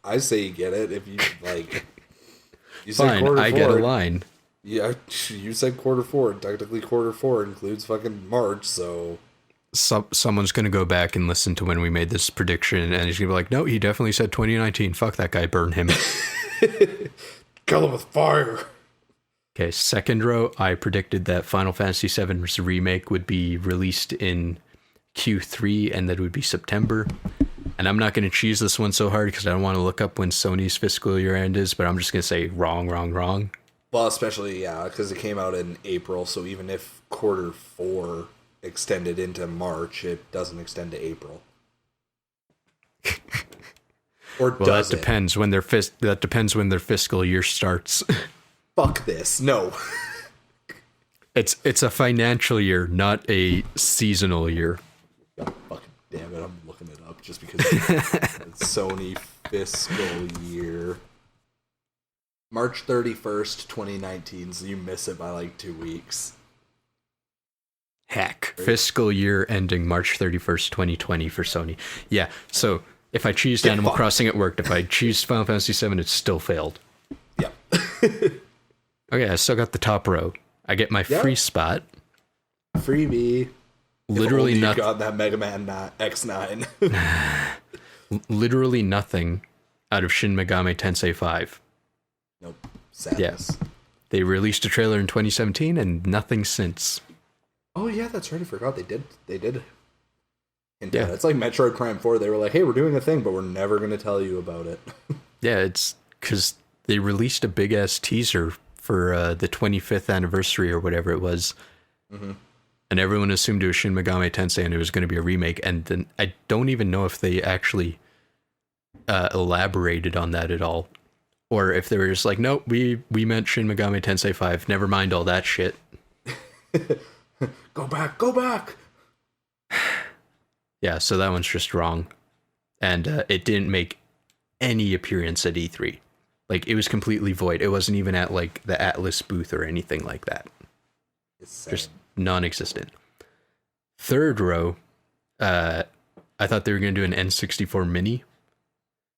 I say you get it. If you, like... You Fine, Q4, I get a line. Yeah, you said Q4. Technically, Q4 includes fucking March, so... Someone's going to go back and listen to when we made this prediction, and he's going to be like, no, he definitely said 2019. Fuck that guy, burn him. Kill him with fire. Okay, second row, I predicted that Final Fantasy VII's remake would be released in Q3, and that it would be September. And I'm not going to cheese this one so hard because I don't want to look up when Sony's fiscal year end is, but I'm just going to say wrong. Well, especially, yeah, because it came out in April, so even if Q4 extended into March, it doesn't extend to April. Or well, does that depends when that depends when their fiscal year starts. Fuck this. No. It's a financial year, not a seasonal year. God, fucking damn it, I'm looking it up just because it's Sony fiscal year. March 31st, 2019, so you miss it by like 2 weeks. Heck. Fiscal year ending March 31st, 2020 for Sony. Yeah, so if I cheesed Animal Crossing, it worked. If I cheesed Final Fantasy VII, it still failed. Yeah. Okay, I still got the top row. I get my free spot. Freebie. Literally nothing. Got that Mega Man X9. Literally nothing out of Shin Megami Tensei 5. Nope. Sadness. Yeah. They released a trailer in 2017 and nothing since. Oh yeah, that's right. I forgot they did. Yeah, it's like Metroid Prime 4. They were like, "Hey, we're doing a thing, but we're never going to tell you about it." Yeah, it's because they released a big ass teaser for the 25th anniversary or whatever it was, and everyone assumed it was Shin Megami Tensei and it was going to be a remake. And then I don't even know if they actually elaborated on that at all, or if they were just like, "Nope, we meant Shin Megami Tensei 5. Never mind all that shit." Go back. Yeah, so that one's just wrong. And it didn't make any appearance at E3. Like, it was completely void. It wasn't even at, like, the Atlas booth or anything like that. Just non-existent. Third row, I thought they were going to do an N64 Mini,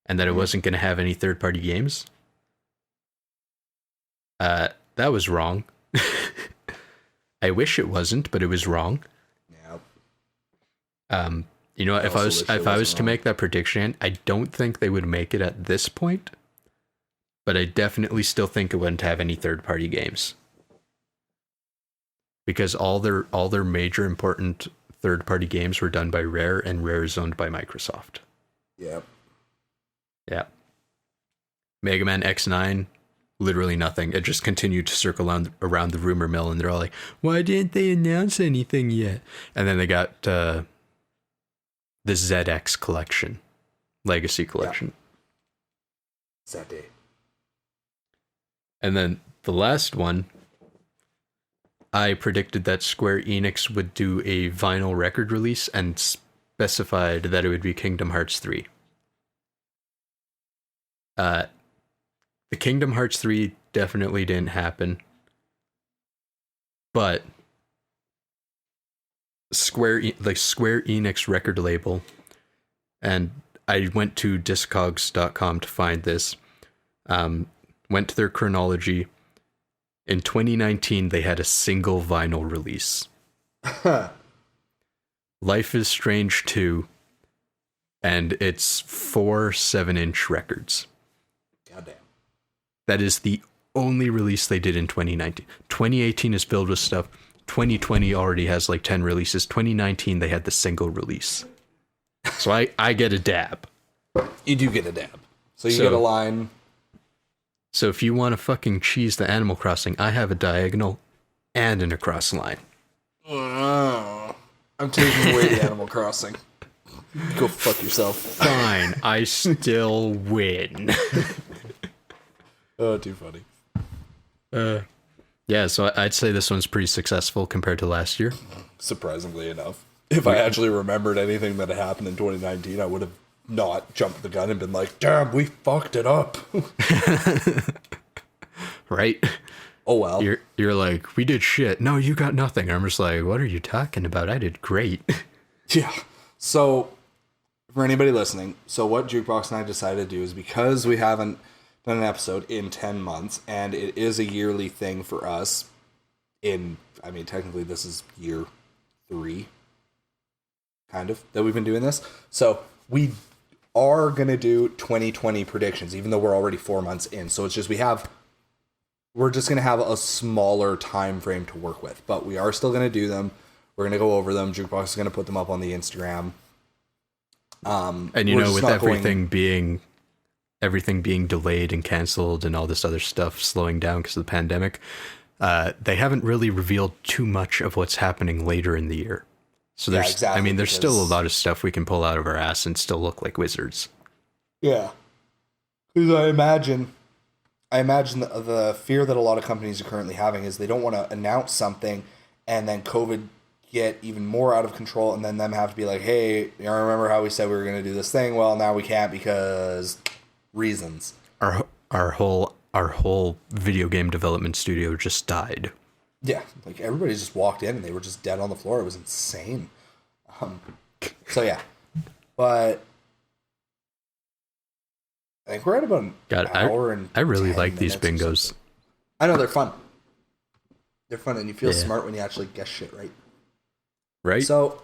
and that it wasn't going to have any third-party games. That was wrong. I wish it wasn't, but it was wrong. Yeah. You know, if I was to make that prediction, I don't think they would make it at this point, but I definitely still think it wouldn't have any third-party games, because all their major important third-party games were done by Rare, and Rare is owned by Microsoft. Yep. Yeah. Mega Man X9, literally nothing. It just continued to circle around the rumor mill, and they're all like, "Why didn't they announce anything yet?" And then they got the ZX collection, Legacy collection. Yeah. Sad day. And then the last one, I predicted that Square Enix would do a vinyl record release and specified that it would be Kingdom Hearts 3. The Kingdom Hearts 3 definitely didn't happen, but Square Enix record label, and I went to discogs.com to find this, went to their chronology. In 2019, they had a single vinyl release. Life is Strange 2, and it's 4 7-inch records. Goddamn. That is the only release they did in 2019. 2018 is filled with stuff. 2020 already has like 10 releases. 2019, they had the single release. So I get a dab. You do get a dab. So you get a line. So if you want to fucking cheese the Animal Crossing, I have a diagonal and an across line. I'm taking away the Animal Crossing. Go fuck yourself. Fine, I still win. Oh, too funny. Yeah, so I'd say this one's pretty successful compared to last year. Surprisingly enough. If I actually remembered anything that had happened in 2019, I would have not jumped the gun and been like, "Damn, we fucked it up." Right? Oh well. You're like, "We did shit." No, you got nothing. I'm just like, "What are you talking about? I did great." Yeah. So, for anybody listening, what Jukebox and I decided to do is, because we haven't done an episode in 10 months, and it is a yearly thing for us. Technically this is year 3, kind of, that we've been doing this. So we are going to do 2020 predictions, even though we're already 4 months in. So it's just, we're just going to have a smaller time frame to work with, but we are still going to do them. We're going to go over them. Jukebox is going to put them up on the Instagram. And with everything being delayed and canceled and all this other stuff slowing down because of the pandemic, they haven't really revealed too much of what's happening later in the year. So there's still a lot of stuff we can pull out of our ass and still look like wizards. Yeah. Because I imagine the fear that a lot of companies are currently having is they don't want to announce something and then COVID get even more out of control, and then them have to be like, "Hey, you remember how we said we were going to do this thing? Well, now we can't because reasons." Our whole video game development studio just died. Yeah, like everybody just walked in and they were just dead on the floor. It was insane. So yeah, but I think we're at about an hour and I really like these bingos. I know, they're fun. They're fun, and you feel smart when you actually guess shit right. Right. So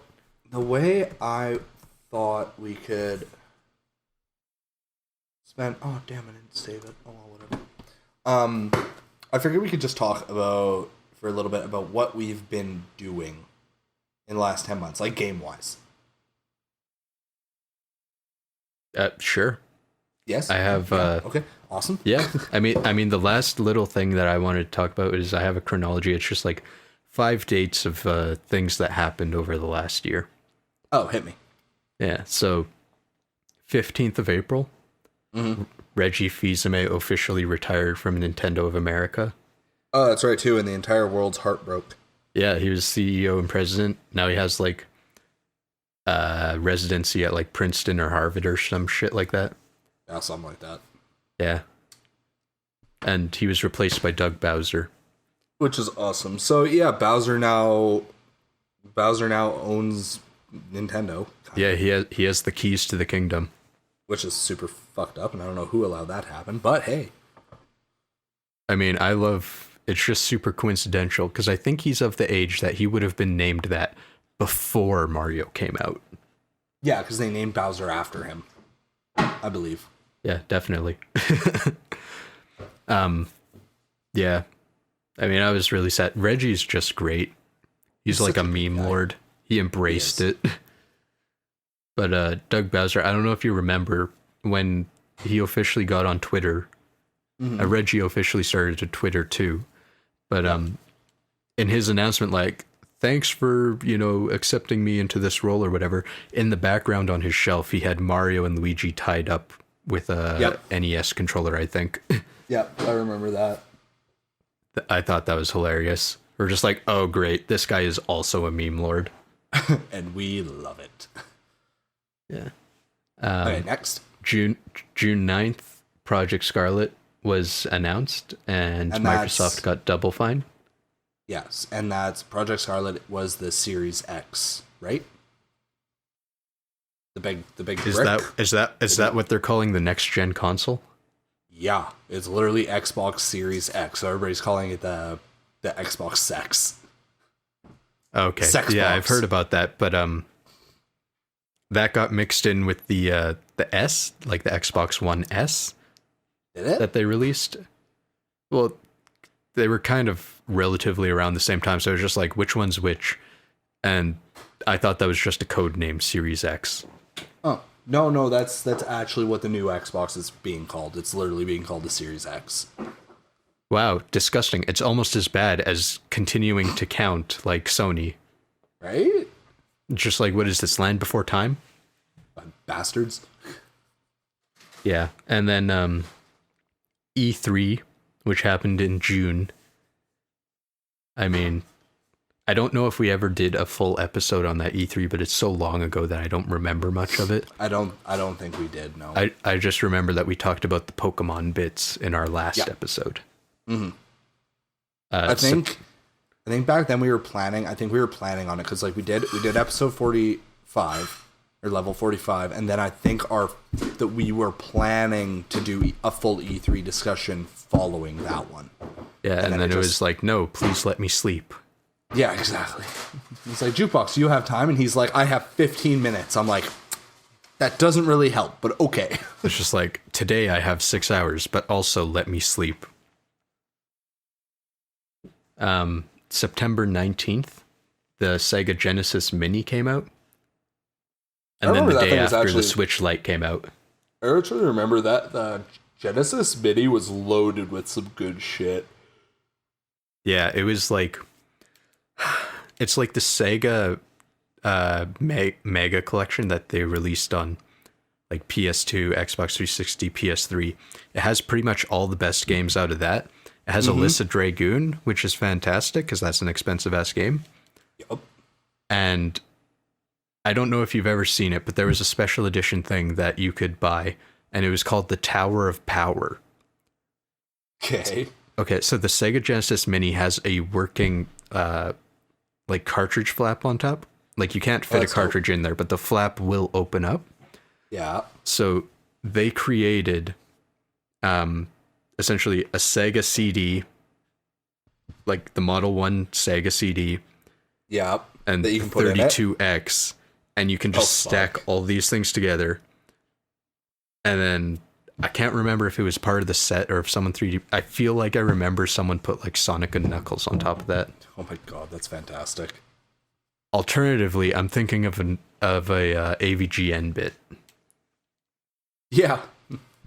the way I thought we could spent. Oh damn! I didn't save it. Oh well, whatever. I figured we could just talk about for a little bit about what we've been doing in the last 10 months, like game wise. Sure. Yes. I have. Okay. Awesome. Yeah. I mean, the last little thing that I wanted to talk about is I have a chronology. It's just like 5 dates of things that happened over the last year. Oh, hit me. Yeah. So, 15th of April, Reggie Fils-Aimé officially retired from Nintendo of America. Oh, that's right too. And the entire world's heart broke. Yeah, he was CEO and president. Now he has like residency at like Princeton or Harvard or some shit like that. Yeah, something like that. Yeah. And he was replaced by Doug Bowser. Which is awesome. So yeah, Bowser now owns Nintendo. Yeah, he has the keys to the kingdom. Which is super fucked up, and I don't know who allowed that to happen, but hey. I mean, it's just super coincidental, because I think he's of the age that he would have been named that before Mario came out. Yeah, because they named Bowser after him, I believe. Yeah, definitely. Yeah. I mean, I was really sad. Reggie's just great. He's like a meme lord. He embraced it. But Doug Bowser, I don't know if you remember when he officially got on Twitter. Reggie officially started to Twitter too. But in his announcement, like, thanks for, accepting me into this role or whatever, in the background on his shelf, he had Mario and Luigi tied up with a NES controller, I think. Yep, I remember that. I thought that was hilarious. We're just like, oh, great, this guy is also a meme lord. And we love it. Yeah. Okay, next. June 9th, Project Scarlet was announced, and Microsoft got Double Fine. Yes, and that's Project Scarlet was the Series X, right? The big is brick. Is that what they're calling the next gen console? Yeah, it's literally Xbox Series X. So everybody's calling it the Xbox Sex. Okay. Sex yeah, box. I've heard about that, but that got mixed in with the S, like the Xbox One S. Did it? That they released. Well, they were kind of relatively around the same time, so it was just like, which one's which? And I thought that was just a code name, Series X. Oh, no, that's actually what the new Xbox is being called. It's literally being called the Series X. Wow, disgusting. It's almost as bad as continuing to count like Sony. Right? Just like, what is this, Land Before Time? Bastards. Yeah, and then E3, which happened in June. I mean, I don't know if we ever did a full episode on that E3, but it's so long ago that I don't remember much of it. I don't think we did, no. I just remember that we talked about the Pokemon bits in our last episode. Mm-hmm. I think back then we were planning on it, because like we did episode 45 or level 45, and then I think that we were planning to do a full E3 discussion following that one. Yeah, and then it was like, no, please let me sleep. Yeah, exactly. It's like, Jukebox, you have time? And he's like, I have 15 minutes. I'm like, that doesn't really help, but okay. It's just like, today I have 6 hours, but also let me sleep. September 19th, the Sega Genesis Mini came out. And then the day after, the Switch Lite came out. I actually remember that the Genesis Mini was loaded with some good shit. Yeah, it was like... It's like the Sega Mega Collection that they released on like PS2, Xbox 360, PS3. It has pretty much all the best games out of that. It has Alyssa Dragoon, which is fantastic because that's an expensive-ass game. Yep. And I don't know if you've ever seen it, but there was a special edition thing that you could buy, and it was called the Tower of Power. Okay. Okay, so the Sega Genesis Mini has a working like cartridge flap on top. Like you can't fit a cartridge in there, but the flap will open up. Yeah. So they created essentially a Sega CD, like the Model 1 Sega CD. Yeah. And that you can put 32X, and you can just stack all these things together. And then I can't remember if it was part of the set or if someone 3D. I feel like I remember someone put like Sonic and Knuckles on top of that. Oh my god, that's fantastic. Alternatively, I'm thinking of a AVGN bit. Yeah,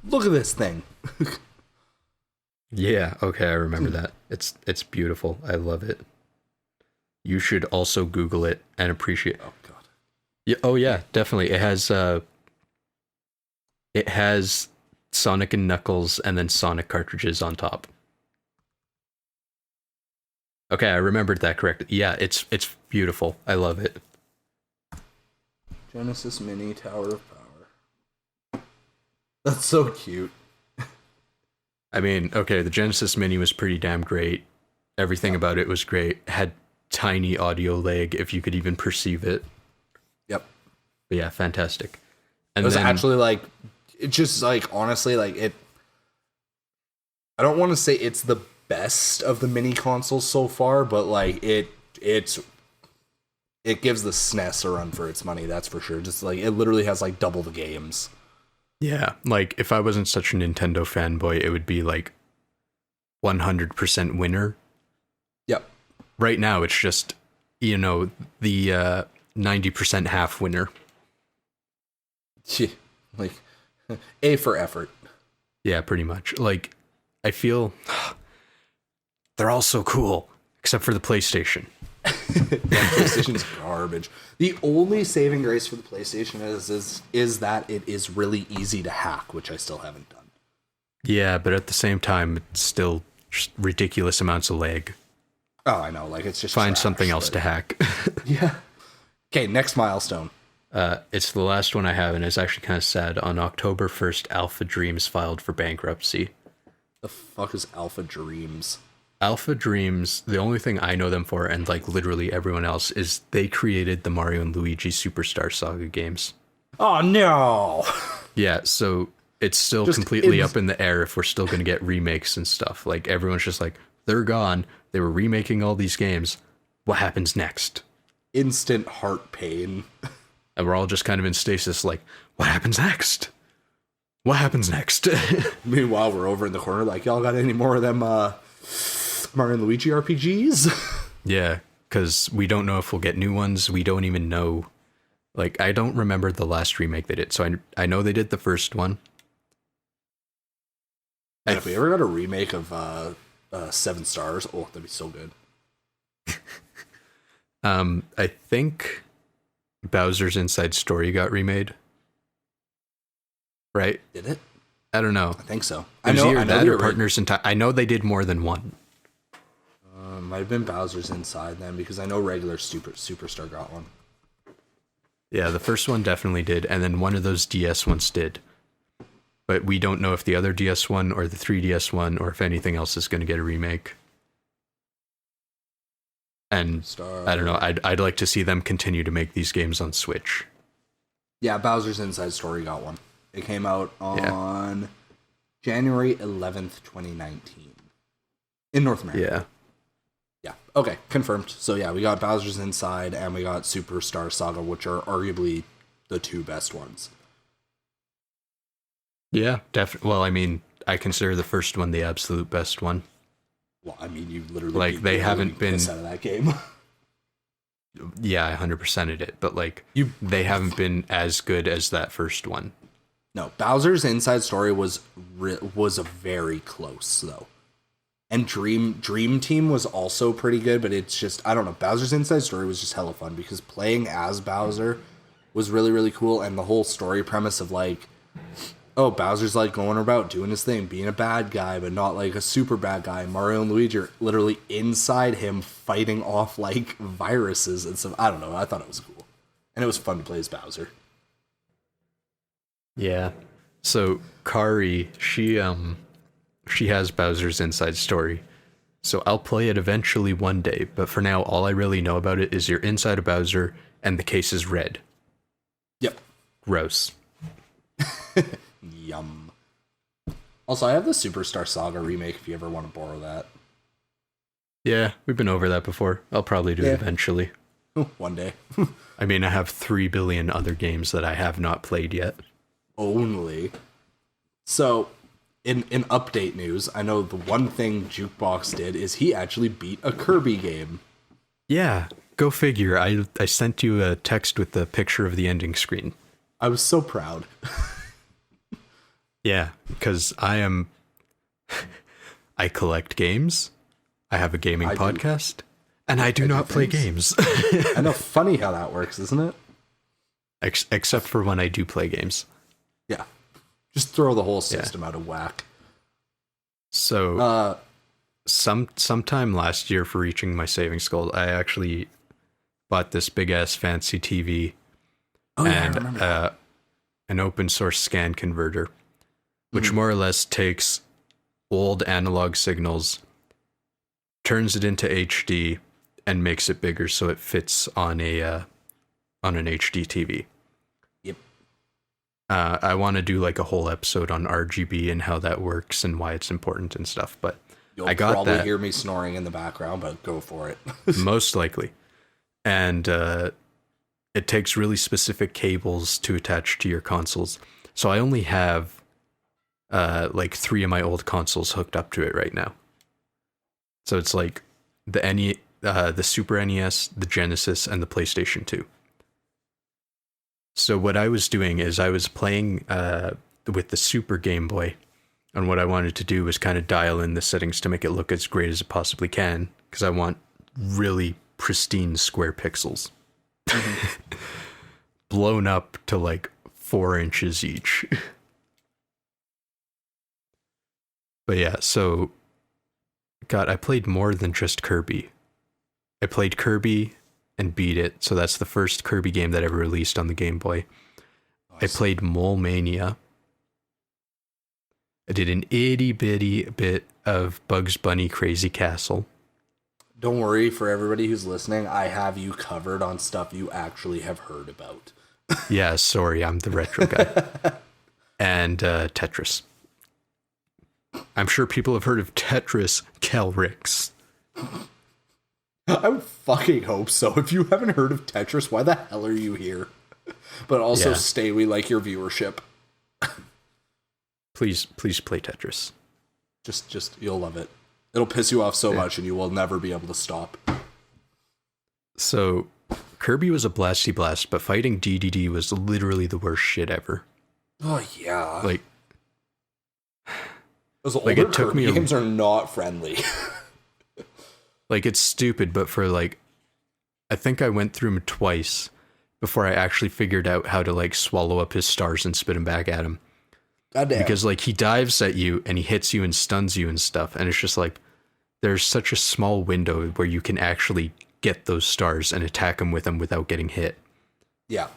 look at this thing. Yeah, okay, I remember that. It's beautiful. I love it. You should also Google it and appreciate. Oh god. Yeah. Oh yeah, definitely. It has Sonic and Knuckles and then Sonic cartridges on top. Okay, I remembered that correctly. Yeah, it's beautiful. I love it. Genesis Mini Tower of Power. That's so cute. I mean, okay, the Genesis Mini was pretty damn great. Everything about it was great. Had tiny audio lag, if you could even perceive it. Yep. But yeah, fantastic. And it was actually like, it just like, honestly, like it, I don't want to say it's the best of the mini consoles so far, but like it gives the SNES a run for its money, that's for sure. Just like, it literally has like double the games. Yeah, like if I wasn't such a Nintendo fanboy, it would be like 100% winner. Yep. Right now, it's just, the 90% half winner. Like, A for effort. Yeah, pretty much. Like, I feel they're all so cool, except for the PlayStation. Yeah, PlayStation's garbage. The only saving grace for the PlayStation is that it is really easy to hack, which I still haven't done. Yeah, but at the same time, it's still just ridiculous amounts of lag. Oh, I know. Like, it's just find something else to hack. Yeah. Okay, next milestone. It's the last one I have, and it's actually kind of sad. On October 1st, Alpha Dreams filed for bankruptcy. The fuck is Alpha Dreams? Alpha Dreams, the only thing I know them for, and like literally everyone else, is they created the Mario and Luigi Superstar Saga games. Oh no! Yeah, so it's still just completely up in the air if we're still going to get remakes and stuff. Like, everyone's just like, they're gone. They were remaking all these games. What happens next? Instant heart pain. And we're all just kind of in stasis, like, what happens next? What happens next? Meanwhile, we're over in the corner like, y'all got any more of them Mario and Luigi RPGs? Yeah, because we don't know if we'll get new ones. We don't even know. Like, I don't remember the last remake they did. So I know they did the first one. And if we ever got a remake of 7 Stars, oh, that'd be so good. I think Bowser's Inside Story got remade. Right? Did it? I don't know. I think so. I know that or Partners in Time. I know they did more than one. Might have been Bowser's Inside then, because I know regular Superstar got one. Yeah, the first one definitely did, and then one of those DS ones did. But we don't know if the other DS one or the 3DS one or if anything else is going to get a remake. And I don't know, I'd like to see them continue to make these games on Switch. Yeah, Bowser's Inside Story got one. It came out on January 11th, 2019. In North America. Yeah. Yeah. Okay, confirmed. So yeah, we got Bowser's Inside and we got Superstar Saga, which are arguably the two best ones. Yeah, definitely. Well, I mean, I consider the first one the absolute best one. Well, I mean, you literally like they haven't been out of that game. Yeah, I 100%ed it, but like they haven't been as good as that first one. No, Bowser's Inside Story was a very close though. And Dream Team was also pretty good, but it's just, I don't know, Bowser's Inside Story was just hella fun because playing as Bowser was really, really cool, and the whole story premise of like, oh, Bowser's like going about doing his thing, being a bad guy, but not like a super bad guy. Mario and Luigi are literally inside him fighting off like viruses and stuff. I don't know, I thought it was cool. And it was fun to play as Bowser. Yeah. So Kari, she has Bowser's Inside Story. So I'll play it eventually one day, but for now, all I really know about it is you're inside a Bowser and the case is red. Yep. Gross. Yum. Also, I have the Superstar Saga remake if you ever want to borrow that. Yeah, we've been over that before. I'll probably do it eventually. One day. I mean, I have 3 billion other games that I have not played yet. Only. So, in update news, I know the one thing Jukebox did is he actually beat a Kirby game. Yeah, go figure. I sent you a text with the picture of the ending screen. I was so proud. Yeah, because I collect games, I have a gaming podcast, and I do not play games. I know, funny how that works, isn't it? Except for when I do play games. Yeah. Just throw the whole system out of whack. So, sometime last year, for reaching my savings goal, I actually bought this big-ass fancy TV and an open-source scan converter, which more or less takes old analog signals, turns it into HD, and makes it bigger so it fits on an HD TV. Yep. I want to do like a whole episode on RGB and how that works and why it's important and stuff, but you'll I got probably that. hear me snoring in the background, but go for it. Most likely. And it takes really specific cables to attach to your consoles. So I only have like 3 of my old consoles hooked up to it right now. So it's like the Super NES, the Genesis, and the PlayStation 2. So what I was doing is I was playing with the Super Game Boy, and what I wanted to do was kind of dial in the settings to make it look as great as it possibly can, because I want really pristine square pixels. Blown up to like 4 inches each. But yeah, so God, I played more than just Kirby. I played Kirby and beat it, so that's the first Kirby game that ever released on the Game Boy. Nice. I played Mole Mania. I did an itty bitty bit of Bugs Bunny Crazy Castle. Don't worry, for everybody who's listening, I have you covered on stuff you actually have heard about. Yeah, sorry, I'm the retro guy. And Tetris. I'm sure people have heard of Tetris, Kelryx. I would fucking hope so. If you haven't heard of Tetris, why the hell are you here? But also stay, we like your viewership. Please play Tetris. Just you'll love it. It'll piss you off so much and you will never be able to stop. So, Kirby was a blasty blast, but fighting DDD was literally the worst shit ever. Oh yeah. Like those older it took Kirby games are not friendly. Like, it's stupid, but for like, I think I went through him twice before I actually figured out how to like swallow up his stars and spit them back at him. Goddamn. Because like he dives at you and he hits you and stuns you and stuff, and it's just like there's such a small window where you can actually get those stars and attack him with them without getting hit. Yeah.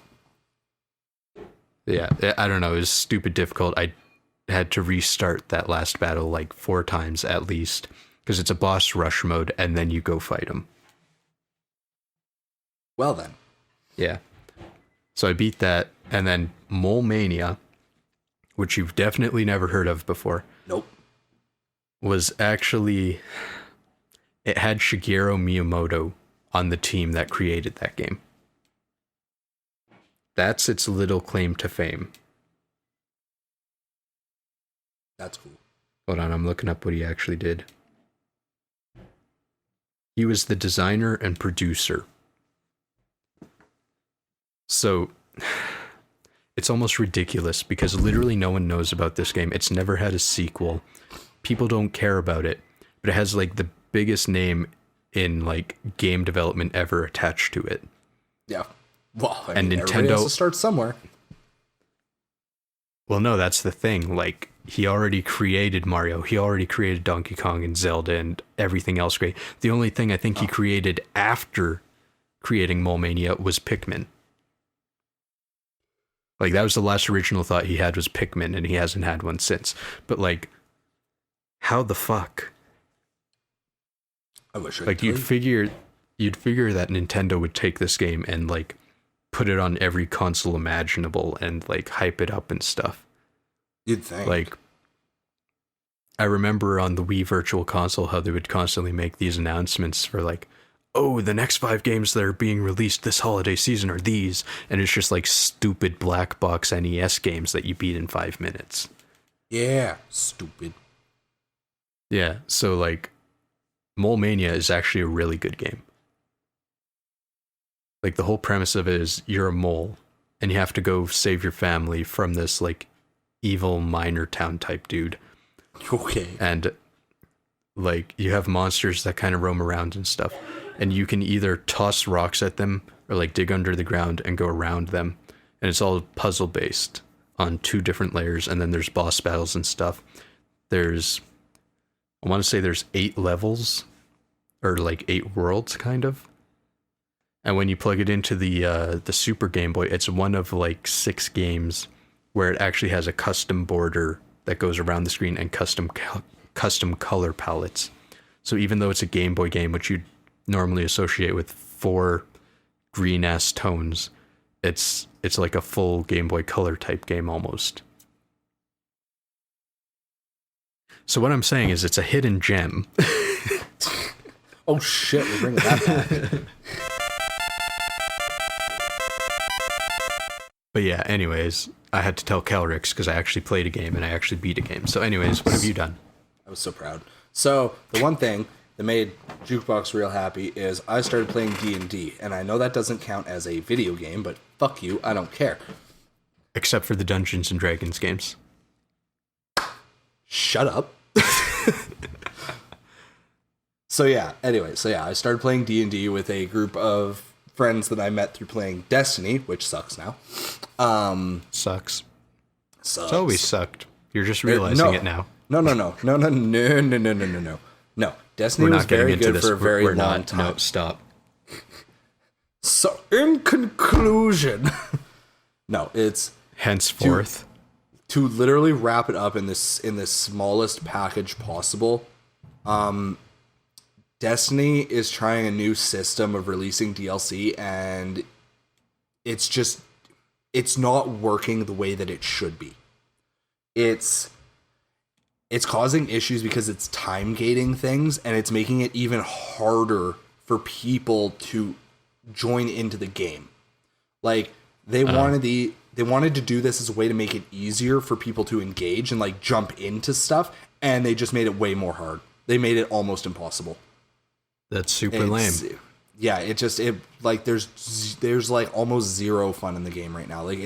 Yeah, I don't know. It was stupid difficult. I had to restart that last battle like 4 times at least, because it's a boss rush mode and then you go fight him. Well then. Yeah. So I beat that, and then Mole Mania, which you've definitely never heard of before. Nope. Was actually, it had Shigeru Miyamoto on the team that created that game. That's its little claim to fame. That's cool. Hold on, I'm looking up what he actually did. He was the designer and producer. So, it's almost ridiculous because literally no one knows about this game. It's never had a sequel. People don't care about it, but it has like the biggest name in like game development ever attached to it. Yeah. Well, I mean, Nintendo has to start somewhere. Well, no, that's the thing. Like, he already created Mario. He already created Donkey Kong and Zelda and everything else great. The only thing I think he created after creating Mole Mania was Pikmin. Like, that was the last original thought he had was Pikmin, and he hasn't had one since. But, like, how the fuck? I wish I like, could. you'd figure that Nintendo would take this game and, like, put it on every console imaginable and, like, hype it up and stuff. You'd think. Like, I remember on the Wii Virtual Console how they would constantly make these announcements for, like, oh, the next 5 games that are being released this holiday season are these. And it's just like stupid black box NES games that you beat in 5 minutes. Yeah, stupid. Yeah, so like Mole Mania is actually a really good game. Like the whole premise of it is you're a mole and you have to go save your family from this like evil minor town type dude. Okay. And like you have monsters that kind of roam around and stuff. And you can either toss rocks at them or like dig under the ground and go around them. And it's all puzzle based on 2 different layers. And then there's boss battles and stuff. I want to say there's 8 levels or like 8 worlds kind of. And when you plug it into the Super Game Boy, it's one of like 6 games where it actually has a custom border that goes around the screen and custom color palettes. So even though it's a Game Boy game, which you normally associate with 4 green ass tones, it's like a full Game Boy Color type game almost. So what I'm saying is it's a hidden gem. Oh shit, we're bringing that back. But yeah, anyways, I had to tell Kelryx because I actually played a game and I actually beat a game. So anyways, what have you done? I was so proud. So the one thing that made Jukebox real happy is I started playing D&D, and I know that doesn't count as a video game, but fuck you, I don't care. Except for the Dungeons and Dragons games. Shut up. So yeah, I started playing D&D with a group of friends that I met through playing Destiny, which sucks now. Sucks. It's Sucks. always sucked. You're just realizing it now. No. No, Destiny was very good for a very long time. No, stop. So, in conclusion, no, it's henceforth to literally wrap it up in this smallest package possible. Destiny is trying a new system of releasing DLC, and it's not working the way that it should be. It's causing issues because it's time gating things, and it's making it even harder for people to join into the game. Like they wanted to do this as a way to make it easier for people to engage and like jump into stuff, and they just made it way more hard. They made it almost impossible. That's super lame. Yeah, there's like almost zero fun in the game right now. Like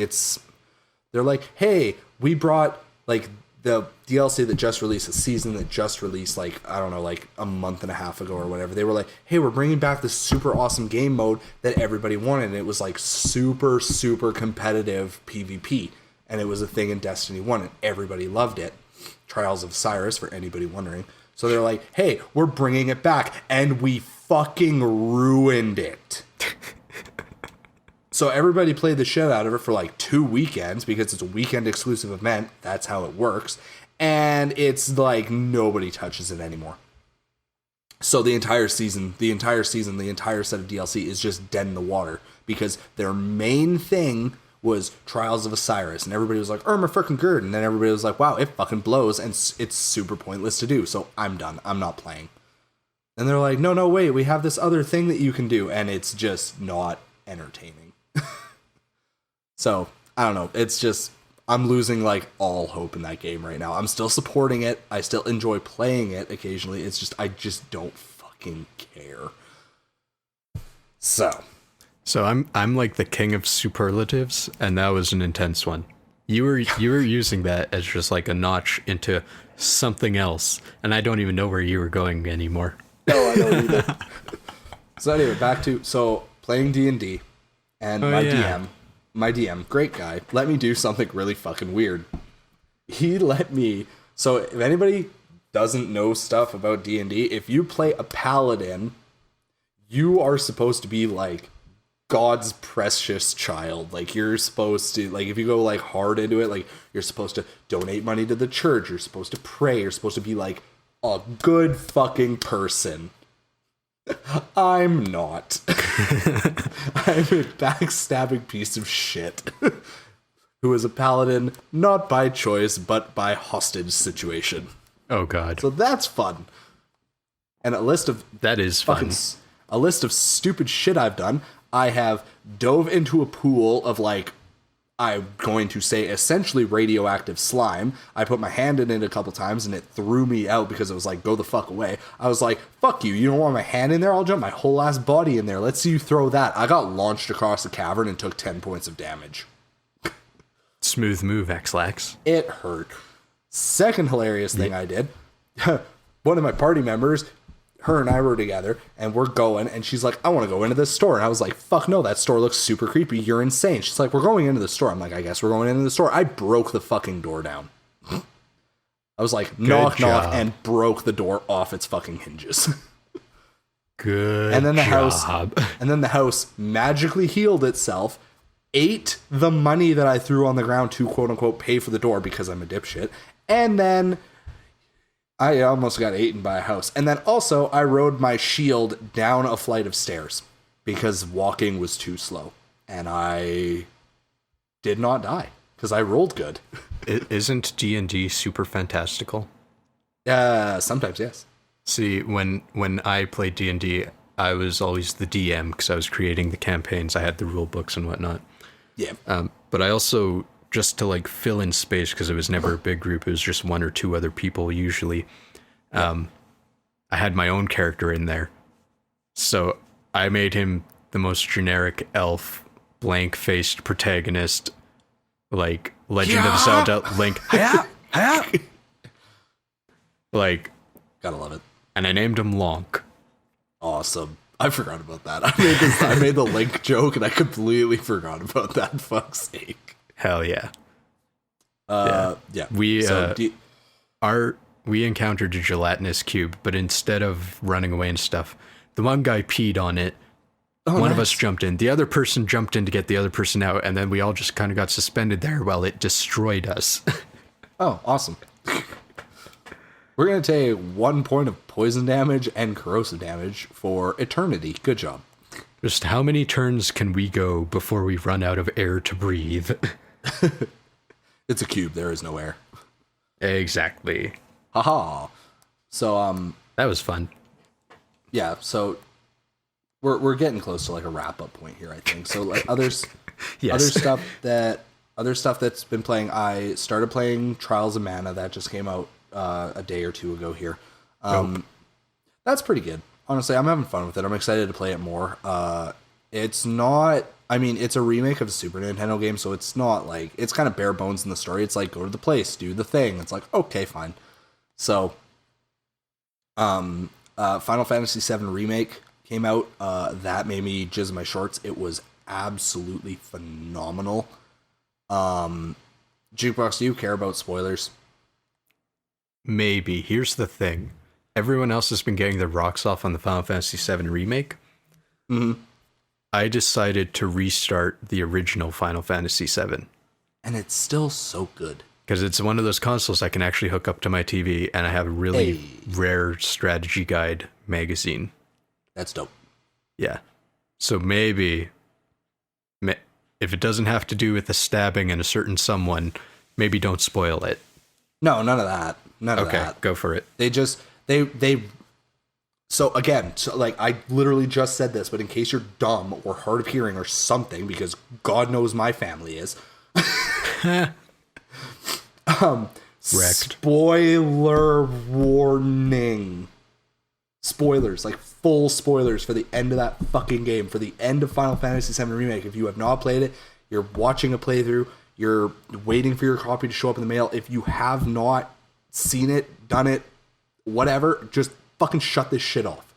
they're like, hey, we brought like the DLC that just released, a season that just released, like, I don't know, like a month and a half ago or whatever. They were like, hey, we're bringing back this super awesome game mode that everybody wanted. And it was like super, super competitive PvP. And it was a thing in Destiny 1 and everybody loved it. Trials of Osiris, for anybody wondering. So they're like, hey, we're bringing it back. And we fucking ruined it. So everybody played the shit out of it for like 2 weekends because it's a weekend exclusive event. That's how it works. And it's like nobody touches it anymore. So the entire set of DLC is just dead in the water because their main thing was Trials of Osiris. And everybody was like, oh, my freaking good. And then everybody was like, wow, it fucking blows. And it's super pointless to do. So I'm done. I'm not playing. And they're like, no, wait, we have this other thing that you can do. And it's just not entertaining. So, I don't know. It's just, I'm losing like all hope in that game right now. I'm still supporting it. I still enjoy playing it occasionally. It's just, I just don't fucking care. So I'm like the king of superlatives, and that was an intense one. You were using that as just like a notch into something else, and I don't even know where you were going anymore. No, I don't either. So anyway, back to playing D&D, and my DM, great guy, let me do something really fucking weird. He let me. So if anybody doesn't know stuff about D&D, if you play a paladin, you are supposed to be like God's precious child. Like you're supposed to, like if you go like hard into it, like you're supposed to donate money to the church, you're supposed to pray, you're supposed to be like a good fucking person. I'm not. I'm a backstabbing piece of shit who is a paladin, not by choice, but by hostage situation. Oh god. So that's fun. And a list of stupid shit I've done. I have dove into a pool of like I'm going to say essentially radioactive slime. I put my hand in it a couple times and it threw me out because it was like, go the fuck away. I was like, fuck you. You don't want my hand in there? I'll jump my whole ass body in there. Let's see you throw that. I got launched across the cavern and took 10 points of damage. Smooth move, X-Lax. It hurt. Second hilarious thing I did. One of my party members, her and I were together, and we're going, and she's like, I want to go into this store. And I was like, fuck no, that store looks super creepy. You're insane. She's like, we're going into the store. I'm like, I guess we're going into the store. I broke the fucking door down. I was like, knock, knock, and broke the door off its fucking hinges. Good and then job. The house magically healed itself, ate the money that I threw on the ground to quote unquote pay for the door because I'm a dipshit, and then I almost got eaten by a house. And then also I rode my shield down a flight of stairs because walking was too slow, and I did not die because I rolled good. Isn't D&D super fantastical? Sometimes, yes. See, when I played D&D, I was always the DM because I was creating the campaigns. I had the rule books and whatnot. Yeah. But I also, just to like fill in space, because it was never a big group, it was just one or two other people usually. I had my own character in there. So I made him the most generic elf, blank-faced protagonist, like Legend of Zelda Link. Like, gotta love it. And I named him Lonk. Awesome. I forgot about that. I made the Link joke and I completely forgot about that. Fuck's sake. Hell yeah. Yeah. We encountered a gelatinous cube, but instead of running away and stuff, the one guy peed on it. One of us jumped in. The other person jumped in to get the other person out, and then we all just kind of got suspended there while it destroyed us. Oh, awesome. We're going to take 1 point of poison damage and corrosive damage for eternity. Good job. Just how many turns can we go before we run out of air to breathe? It's a cube. There is no air. Exactly. Haha. So, that was fun. Yeah, so we're getting close to like a wrap-up point here, I think. So, like, yes. other stuff that's been playing, I started playing Trials of Mana. That just came out a day or two ago here. That's pretty good. Honestly, I'm having fun with it. I'm excited to play it more. It's not, I mean, it's a remake of a Super Nintendo game, so it's not like, it's kind of bare bones in the story. It's like, go to the place, do the thing. It's like, okay, fine. So, Final Fantasy VII Remake came out. That made me jizz my shorts. It was absolutely phenomenal. Jukebox, do you care about spoilers? Maybe. Here's the thing. Everyone else has been getting their rocks off on the Final Fantasy VII Remake. Mm-hmm. I decided to restart the original Final Fantasy VII. And it's still so good. Because it's one of those consoles I can actually hook up to my TV, and I have a really rare strategy guide magazine. That's dope. Yeah. So maybe, if it doesn't have to do with a stabbing and a certain someone, maybe don't spoil it. No, none of that. None of that. Okay, go for it. So again, like I literally just said this, but in case you're dumb or hard of hearing or something, because God knows my family is. Wrecked. Spoiler warning. Spoilers, like full spoilers for the end of that fucking game, for the end of Final Fantasy VII Remake. If you have not played it, you're watching a playthrough, you're waiting for your copy to show up in the mail. If you have not seen it, done it, whatever, just fucking shut this shit off.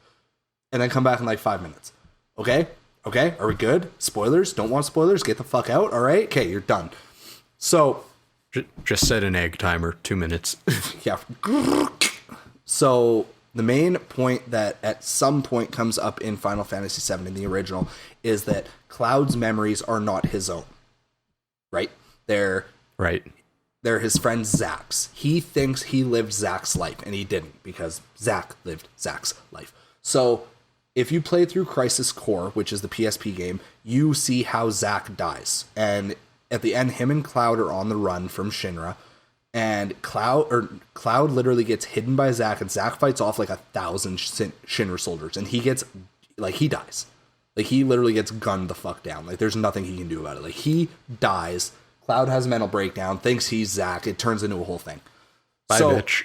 And then come back in like 5 minutes. Okay? Okay? Are we good? Spoilers? Don't want spoilers? Get the fuck out? Alright? Okay, you're done. So... Just set an egg timer, 2 minutes. Yeah. So, the main point that at some point comes up in Final Fantasy VII in the original is that Cloud's memories are not his own. Right? They're his friend Zack's. He thinks he lived Zack's life, and he didn't, because Zack lived Zack's life. So, if you play through Crisis Core, which is the PSP game, you see how Zack dies. And at the end, him and Cloud are on the run from Shinra, and Cloud literally gets hidden by Zack, and Zack fights off like 1,000 Shinra soldiers, and he gets, like, he dies. Like, he literally gets gunned the fuck down. Like, there's nothing he can do about it. Like, he dies. Cloud has a mental breakdown, thinks he's Zack. It turns into a whole thing. Bye, bitch.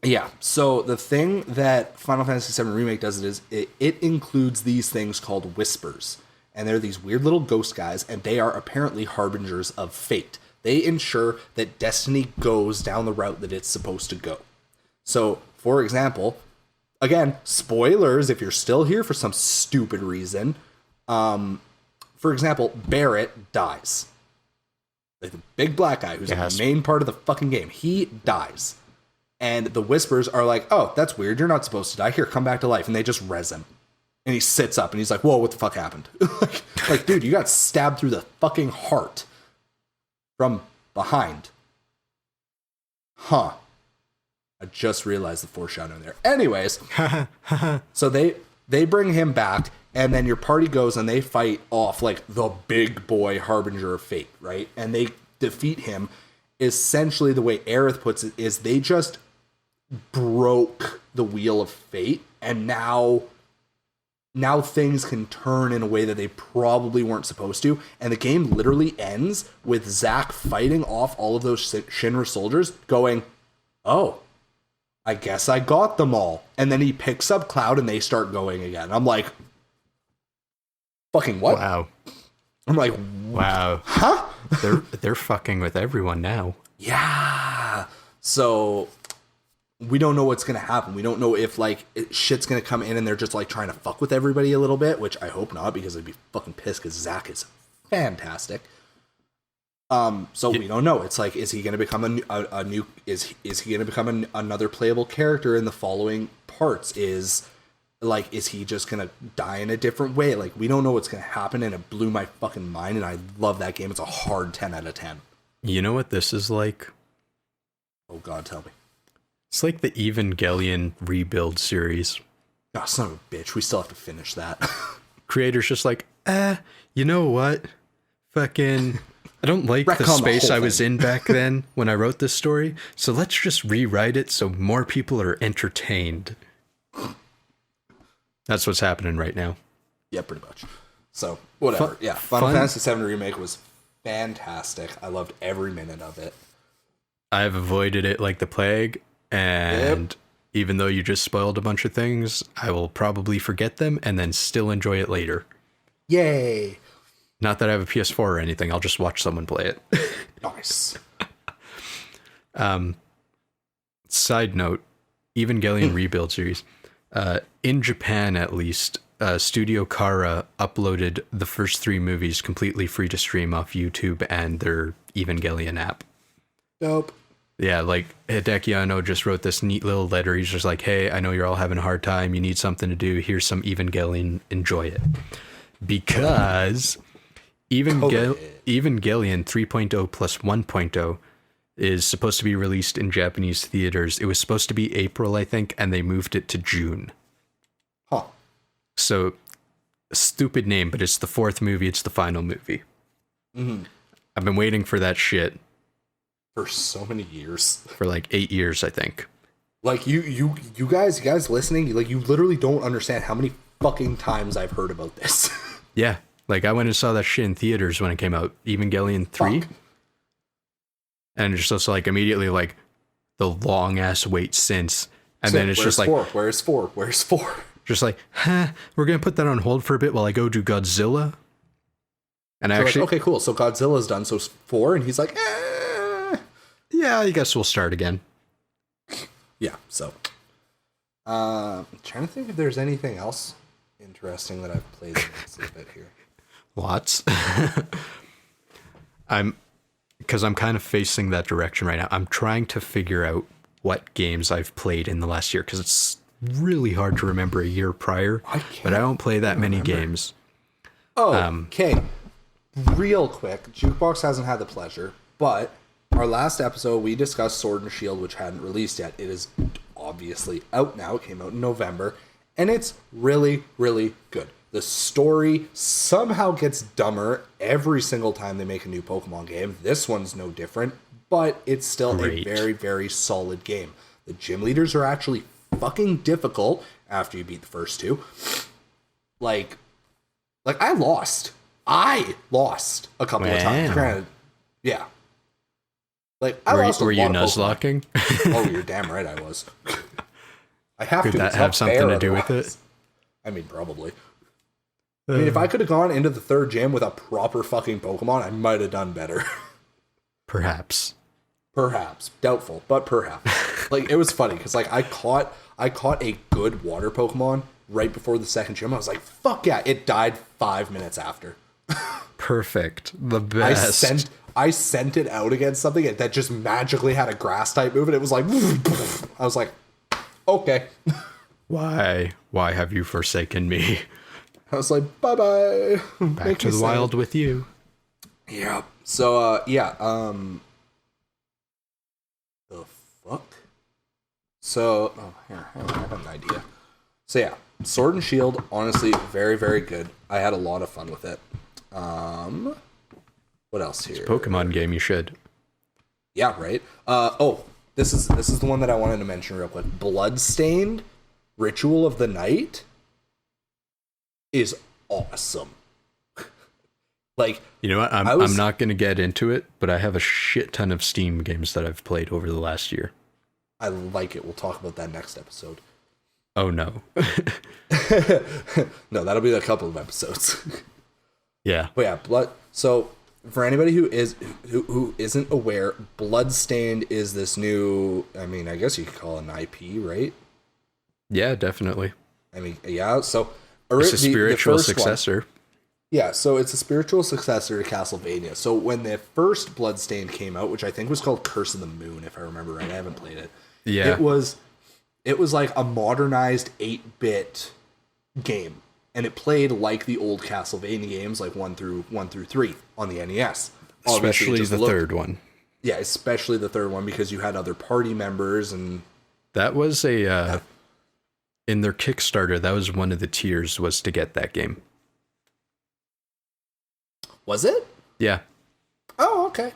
Yeah. So the thing that Final Fantasy VII Remake does is it includes these things called whispers. And they're these weird little ghost guys, and they are apparently harbingers of fate. They ensure that destiny goes down the route that it's supposed to go. So, for example, again, spoilers if you're still here for some stupid reason. For example, Barrett dies. Like the big black guy who's the main part of the fucking game. He dies. And the whispers are like, oh, that's weird. You're not supposed to die. Here, come back to life. And they just res him. And he sits up and he's like, whoa, what the fuck happened? like, dude, you got stabbed through the fucking heart from behind. Huh. I just realized the foreshadowing there. Anyways, so they bring him back, and then your party goes and they fight off like the big boy harbinger of fate, right? And they defeat him. Essentially, the way Aerith puts it is they just broke the wheel of fate, and now things can turn in a way that they probably weren't supposed to. And the game literally ends with Zack fighting off all of those Shinra soldiers going, oh, I guess I got them all. And then he picks up Cloud and they start going again. I'm like, fucking what? Wow. I'm like, wow. Huh? They're fucking with everyone now. Yeah. So we don't know what's going to happen. We don't know if like shit's going to come in and they're just like trying to fuck with everybody a little bit, which I hope not, because I'd be fucking pissed because Zack is fantastic. So we don't know. It's like, is he going to become a new, is he going to become another playable character in the following parts? Is he just going to die in a different way? Like, we don't know what's going to happen, and it blew my fucking mind, and I love that game. It's a hard 10 out of 10. You know what this is like? Oh God, tell me. It's like the Evangelion rebuild series. Oh, son of a bitch. We still have to finish that. Creator's just like, you know what? Fucking, I don't like the space I was in back then when I wrote this story, so let's just rewrite it so more people are entertained. That's what's happening right now. Yeah, pretty much. So, whatever. Final Fantasy VII Remake was fantastic. I loved every minute of it. I've avoided it like the plague, and even though you just spoiled a bunch of things, I will probably forget them and then still enjoy it later. Yay! Not that I have a PS4 or anything, I'll just watch someone play it. Nice. Side note, Evangelion Rebuild series. In Japan, at least, Studio Kara uploaded the first 3 movies completely free to stream off YouTube and their Evangelion app. Dope. Yeah, like Hideki Anno just wrote this neat little letter. He's just like, hey, I know you're all having a hard time. You need something to do. Here's some Evangelion. Enjoy it. Because Evangelion 3.0 plus 1.0 is supposed to be released in Japanese theaters. It was supposed to be April, I think, and they moved it to June. Huh. So, stupid name, but it's the 4th movie. It's the final movie. Mm-hmm. I've been waiting for that shit. For so many years. For like 8 years, I think. Like, you guys listening, like, you literally don't understand how many fucking times I've heard about this. Yeah. Like, I went and saw that shit in theaters when it came out. Evangelion 3. Fuck. And it's just like immediately like the long ass wait since. And then it's just like, Where's 4? Just like, we're going to put that on hold for a bit while I go do Godzilla. And so actually, like, okay, cool. So Godzilla's done. So 4. And he's like, yeah, I guess we'll start again. Yeah. So, I'm trying to think if there's anything else interesting that I've played in this little bit here. Lots. Because I'm kind of facing that direction right now. I'm trying to figure out what games I've played in the last year, because it's really hard to remember a year prior. But I don't play that many games. Oh, okay. Real quick, Jukebox hasn't had the pleasure, but our last episode we discussed Sword and Shield, which hadn't released yet. It is obviously out now. It came out in November, and it's really, really good. The story somehow gets dumber every single time they make a new Pokemon game. This one's no different, but it's still a very, very solid game. The gym leaders are actually fucking difficult after you beat the first 2. Like I lost a couple of times. Granted, Yeah. Like, I lost a lot of Were you nuzlocking? Oh, you're damn right I was. I have to. Could that have something to do with it? I mean, probably. I mean, if I could have gone into the third gym with a proper fucking Pokemon, I might have done better. Perhaps. Perhaps. Doubtful, but perhaps. Like, it was funny, because, like, I caught a good water Pokemon right before the second gym. I was like, fuck yeah. It died 5 minutes after. Perfect. The best. I sent it out against something that just magically had a grass type move, and it was like, I was like, okay. Why have you forsaken me? I was like, bye-bye. Back to the wild with you. Yeah. So, the fuck? So, here, I have an idea. So, yeah, Sword and Shield, honestly, very, very good. I had a lot of fun with it. What else here? It's a Pokemon game, you should. Yeah, right? This is the one that I wanted to mention real quick. Bloodstained Ritual of the Night is awesome. Like, you know what? I'm not going to get into it, but I have a shit ton of Steam games that I've played over the last year. I like it. We'll talk about that next episode. Oh no. No, that'll be a couple of episodes. Yeah. But yeah, so for anybody who isn't aware, Bloodstained is this new, I mean, I guess you could call it an IP, right? Yeah, definitely. I mean, yeah, so it's a spiritual successor. Yeah, so it's a spiritual successor to Castlevania. So when the first Bloodstained came out, which I think was called Curse of the Moon, if I remember right, I haven't played it. Yeah. It was like a modernized 8-bit game, and it played like the old Castlevania games, like 1 through 3 on the NES. Especially the third one. Yeah, especially the third one, because you had other party members, and that was in their Kickstarter, that was one of the tiers, was to get that game. Was it? Yeah. Oh, okay.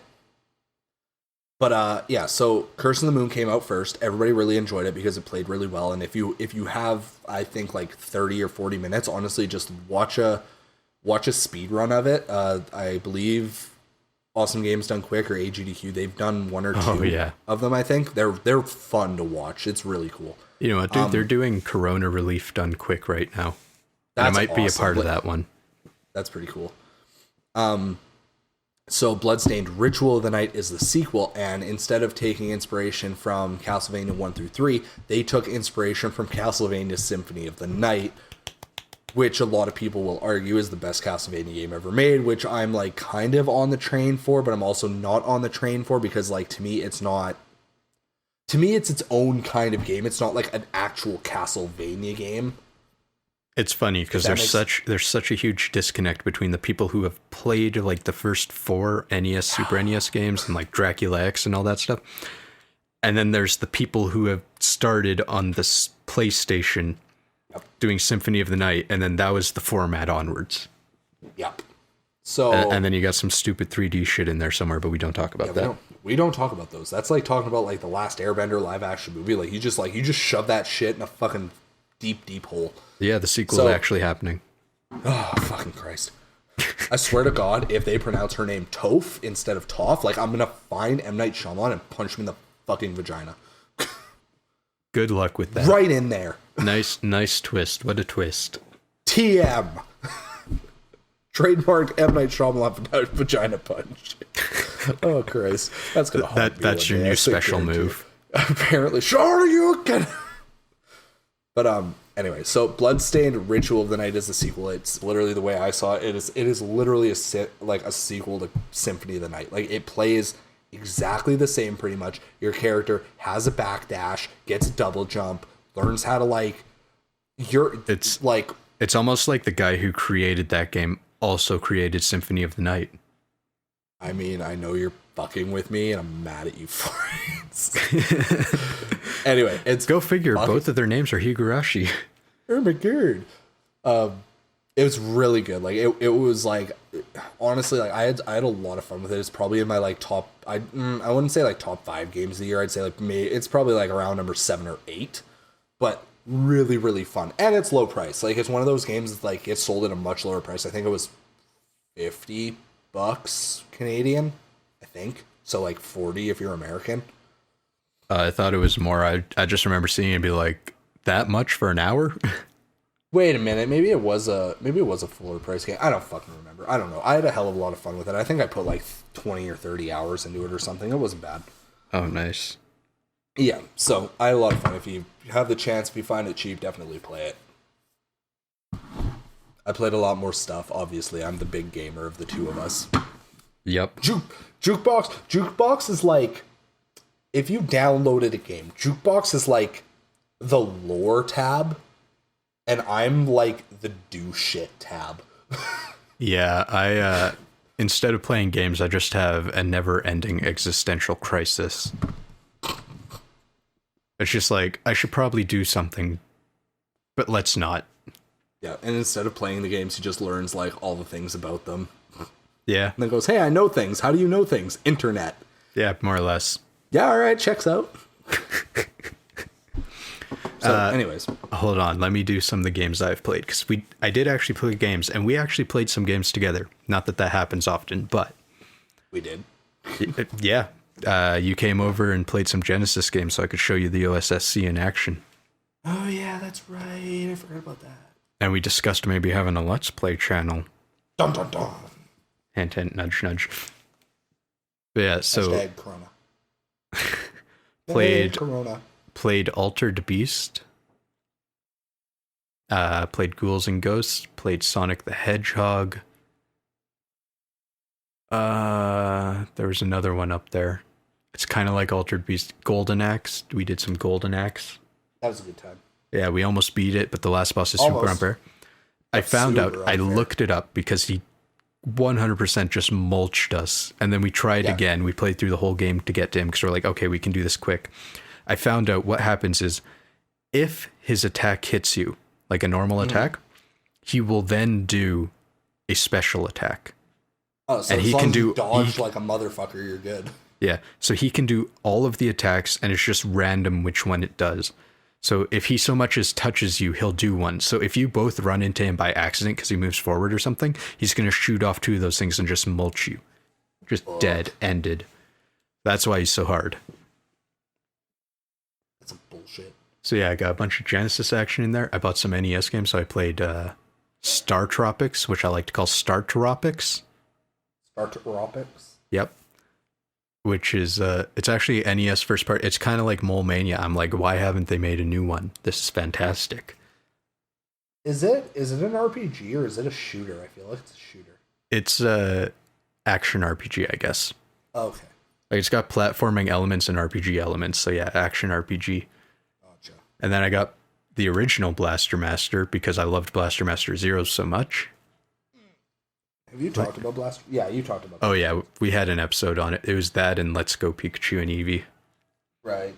But yeah, so Curse of the Moon came out first. Everybody really enjoyed it because it played really well. And if you have, I think, like 30 or 40 minutes, honestly, just watch a speed run of it. I believe Awesome Games Done Quick or AGDQ, they've done 1 or 2 of them. I think they're fun to watch. It's really cool. You know what, dude? They're doing Corona Relief Done Quick right now. I might be a part of that one. That's pretty cool. So Bloodstained Ritual of the Night is the sequel, and instead of taking inspiration from Castlevania 1 through 3, they took inspiration from Castlevania Symphony of the Night, which a lot of people will argue is the best Castlevania game ever made, which I'm like kind of on the train for, but I'm also not on the train for, because like to me it's its own kind of game. It's not like an actual Castlevania game. It's funny because there's such a huge disconnect between the people who have played like the first 4 NES, Super NES games and like Dracula X and all that stuff. And then there's the people who have started on this PlayStation doing Symphony of the Night, and then that was the format onwards. Yep. So and then you got some stupid 3D shit in there somewhere, but we don't talk about that. We don't talk about those. That's like talking about like the last Airbender live action movie. Like you just shove that shit in a fucking deep hole. Yeah, the sequel is actually happening. Oh, fucking Christ. I swear to God, if they pronounce her name Toph instead of Toph, like, I'm going to find M. Night Shyamalan and punch him in the fucking vagina. Good luck with that. Right in there. Nice twist. What a twist. TM. Trademark M. Night Shyamalan vagina punch. Oh, Christ. That's going to haunt me. That's your new special move. Apparently. Sure, you can. But, anyway, so Bloodstained Ritual of the Night is the sequel. It's literally the way I saw it. It is literally a sequel to Symphony of the Night. Like, it plays exactly the same pretty much. Your character has a backdash, gets a double jump, learns how to it's almost like the guy who created that game also created Symphony of the Night. I mean, I know you're fucking with me, and I'm mad at you for it. Anyway, it's go figure. Both of their names are Higurashi. Oh my god! It was really good. Like it was like, honestly, like I had a lot of fun with it. It's probably in my like top. I wouldn't say like top 5 games of the year. I'd say like it's probably like around number 7 or 8. But really, really fun, and it's low price. Like it's one of those games that like it's sold at a much lower price. I think it was $50 Canadian. I think. So like 40 if you're American. I thought it was more. I just remember seeing it and be like, that much for an hour? Wait a minute, maybe it was a fuller price game. I don't fucking remember. I don't know. I had a hell of a lot of fun with it. I think I put like 20 or 30 hours into it or something. It wasn't bad. Oh, nice. Yeah, so I had a lot of fun. If you have the chance, if you find it cheap, definitely play it. I played a lot more stuff, obviously. I'm the big gamer of the two of us. Yep. Jukebox is like, if you downloaded a game, Jukebox is like the lore tab, and I'm like the do shit tab. Yeah, I instead of playing games, I just have a never-ending existential crisis. It's just like, I should probably do something, but let's not. Yeah, and instead of playing the games, he just learns like all the things about them. Yeah. And then goes, hey, I know things. How do you know things? Internet. Yeah, more or less. Yeah, all right, checks out. So, anyways. Hold on, let me do some of the games I've played, because I did actually play games, and we actually played some games together. Not that happens often, but... We did. Yeah. You came over and played some Genesis games so I could show you the OSSC in action. Oh, yeah, that's right. I forgot about that. And we discussed maybe having a Let's Play channel. Dun, dun, dun. Hint, hint, nudge, nudge. But yeah, so... Hashtag Corona. Played Altered Beast. Played Ghouls and Ghosts. Played Sonic the Hedgehog. There was another one up there. It's kind of like Altered Beast. Golden Axe. We did some Golden Axe. That was a good time. Yeah, we almost beat it, but the last boss is super unfair. I found out, I looked it up because he 100% just mulched us. And then we tried again. We played through the whole game to get to him because we're like, okay, we can do this quick. I found out what happens is if his attack hits you, like a normal attack, he will then do a special attack. Oh, so and he can do dodge like a motherfucker, you're good. Yeah, so he can do all of the attacks, and it's just random which one it does. So if he so much as touches you, he'll do one. So if you both run into him by accident because he moves forward or something, he's going to shoot off two of those things and just mulch you. Just dead, ended. That's why he's so hard. That's some bullshit. So yeah, I got a bunch of Genesis action in there. I bought some NES games, so I played Star Tropics, which I like to call Star Tropics. Star Tropics? Yep. Which is, it's actually NES first part. It's kind of like Mole Mania. I'm like, why haven't they made a new one? This is fantastic. Is it an RPG or is it a shooter? I feel like it's a shooter. It's a action RPG, I guess. Okay. Like it's got platforming elements and RPG elements. So yeah, action RPG. Gotcha. And then I got the original Blaster Master because I loved Blaster Master Zero so much. Have you talked about Blaster? Yeah, you talked about. Oh yeah, we had an episode on it. It was that and Let's Go Pikachu and Eevee. Right.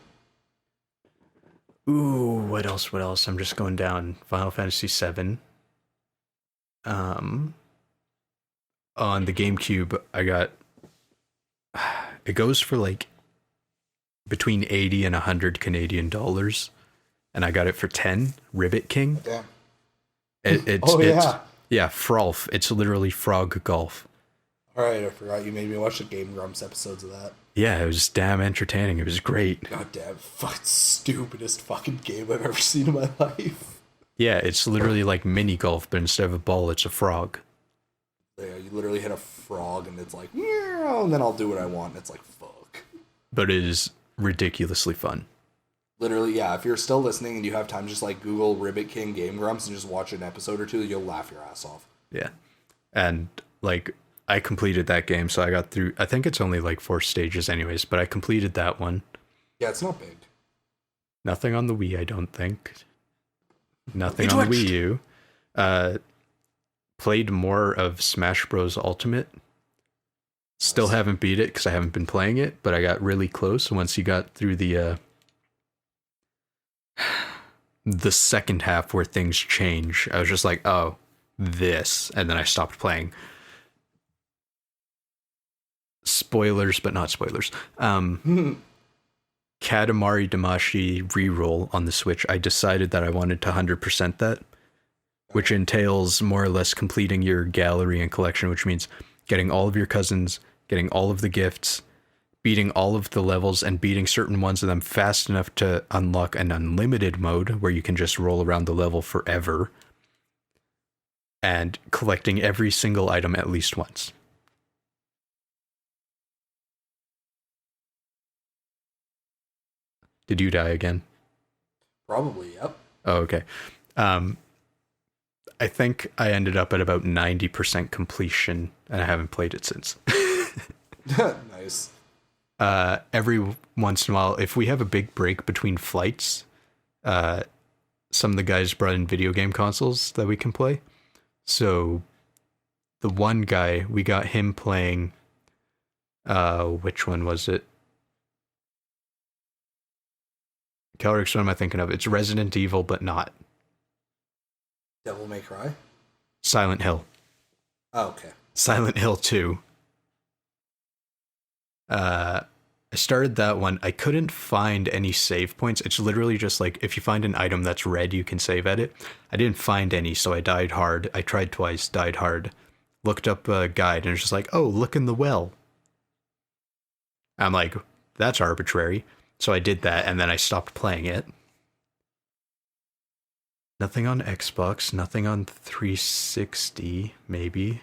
Ooh, what else? I'm just going down. Final Fantasy VII. On the GameCube, I got. It goes for like between 80 and 100 Canadian dollars, and I got it for 10. Ribbit King. Damn. Yeah, Frolf. It's literally Frog Golf. All right, I forgot you made me watch the Game Grumps episodes of that. Yeah, it was damn entertaining. It was great. God damn, stupidest fucking game I've ever seen in my life. Yeah, it's literally like mini golf, but instead of a ball, it's a frog. Yeah, you literally hit a frog and it's like, yeah, and then I'll do what I want. And it's like, fuck. But it is ridiculously fun. Literally, yeah, if you're still listening and you have time, just like Google Ribbit King Game Grumps and just watch an episode or two, you'll laugh your ass off. Yeah. And like I completed that game, so I got through, I think it's only like 4 stages anyways, but I completed that one. Yeah, it's not big. Nothing on the Wii, I don't think. Nothing on the Wii U. Played more of Smash Bros. Ultimate. Still haven't beat it because I haven't been playing it, but I got really close once you got through the second half where things change. I was just like, oh, this, and then I stopped playing. Spoilers, but not spoilers. Katamari Damacy reroll on the Switch. I decided that I wanted to 100% that, which entails more or less completing your gallery and collection, which means getting all of your cousins, getting all of the gifts, beating all of the levels, and beating certain ones of them fast enough to unlock an unlimited mode where you can just roll around the level forever, and collecting every single item at least once. Did you die again? Probably, yep. Oh, okay. I think I ended up at about 90% completion, and I haven't played it since. Nice. Every once in a while, if we have a big break between flights, some of the guys brought in video game consoles that we can play. So the one guy, we got him playing, which one was it? Kelryx, what am I thinking of? It's Resident Evil, but not. Devil May Cry? Silent Hill. Oh, okay. Silent Hill 2. I started that one. I couldn't find any save points. It's literally just like, if you find an item that's red, you can save at it. I didn't find any, so I died hard. I tried twice, died hard. Looked up a guide, and it's just like, oh, look in the well. I'm like, that's arbitrary. So I did that, and then I stopped playing it. Nothing on Xbox, nothing on 360, maybe.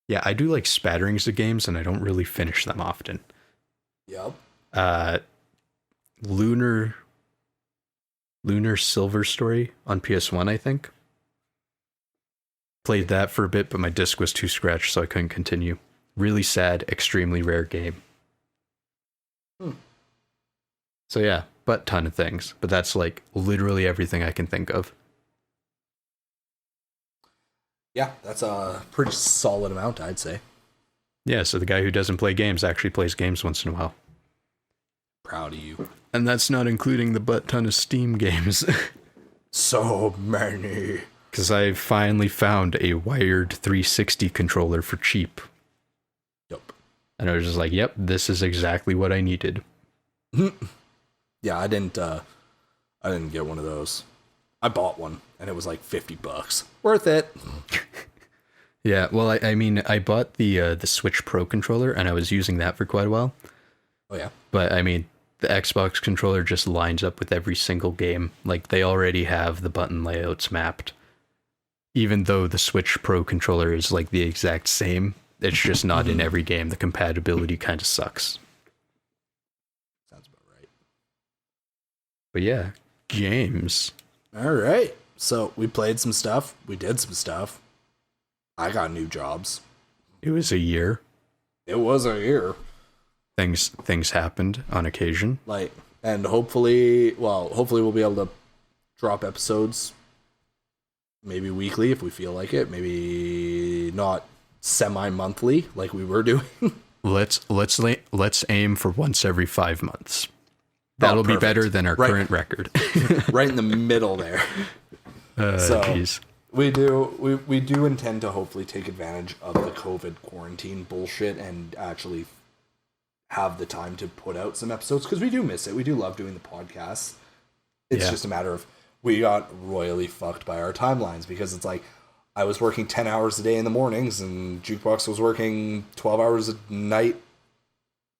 Yeah, I do like spatterings of games, and I don't really finish them often. Yep. Lunar Silver Story on PS1, I think. Played that for a bit, but my disc was too scratched, so I couldn't continue. Really sad, extremely rare game. So yeah, but ton of things. But that's like literally everything I can think of. Yeah, that's a pretty solid amount, I'd say. Yeah, so the guy who doesn't play games actually plays games once in a while. Proud of you. And that's not including the butt ton of Steam games. So many. Because I finally found a wired 360 controller for cheap. Yep. And I was just like, yep, this is exactly what I needed. Yeah, I didn't get one of those. I bought one, and it was like $50. Worth it. Yeah, well, I mean, I bought the Switch Pro controller, and I was using that for quite a while. Oh, yeah? But, I mean, the Xbox controller just lines up with every single game. Like, they already have the button layouts mapped. Even though the Switch Pro controller is, like, the exact same, it's just not in every game. The compatibility kind of sucks. Sounds about right. But yeah, games. All right. So we played some stuff. We did some stuff. I got new jobs. It was a year. It was a year. Things happened on occasion. And hopefully we'll be able to drop episodes maybe weekly if we feel like it. Maybe not semi-monthly like we were doing. Let's aim for once every 5 months. That'll be better than our current record. Right in the middle there. Geez. We do intend to hopefully take advantage of the COVID quarantine bullshit and actually have the time to put out some episodes, because we do miss it. We do love doing the podcast. It's just a matter of we got royally fucked by our timelines, because it's like I was working 10 hours a day in the mornings and Jukebox was working 12 hours a night.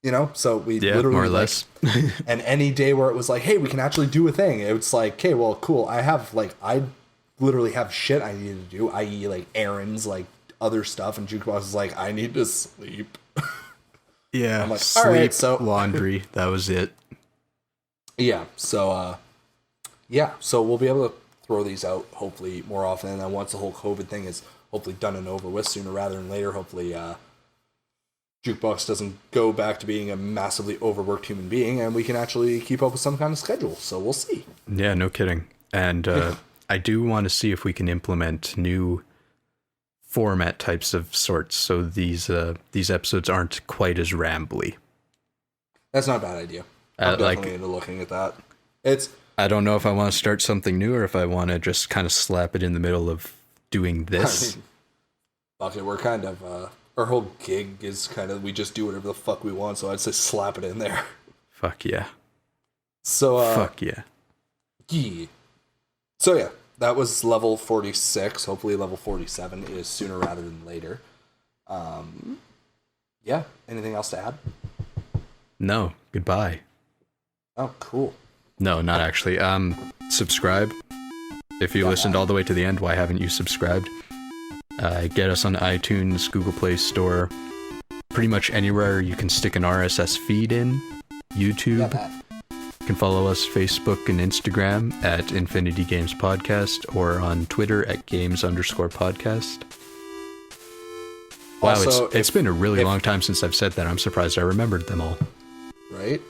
You know, so we literally more or less. And any day where it was like, hey, we can actually do a thing. It's like, okay, well, cool. I literally have shit I need to do, i.e. like errands, like other stuff. And Jukebox is like, I need to sleep. Yeah. I'm like, sleep, all right, so laundry. That was it. Yeah. So, so we'll be able to throw these out hopefully more often. And then once the whole COVID thing is hopefully done and over with sooner rather than later, hopefully, Jukebox doesn't go back to being a massively overworked human being, and we can actually keep up with some kind of schedule. So we'll see. Yeah, no kidding. And I do want to see if we can implement new format types of sorts, so these episodes aren't quite as rambly. That's not a bad idea. I'm definitely into looking at that. I don't know if I want to start something new or if I want to just kind of slap it in the middle of doing this. I mean, fuck it, we're kind of our whole gig is kind of we just do whatever the fuck we want, so I'd say slap it in there. Fuck yeah. So fuck yeah. Yeah. So yeah, that was level 46. Hopefully level 47 is sooner rather than later. Yeah. Anything else to add? No. Goodbye. Oh, cool. No, not actually. Subscribe. If you listened all the way to the end, why haven't you subscribed? Get us on iTunes, Google Play Store, pretty much anywhere you can stick an RSS feed in. YouTube. You can follow us Facebook and Instagram at Infinity Games Podcast or on Twitter at Games_podcast. Wow, also, it's been a really long time since I've said that. I'm surprised I remembered them all. Right?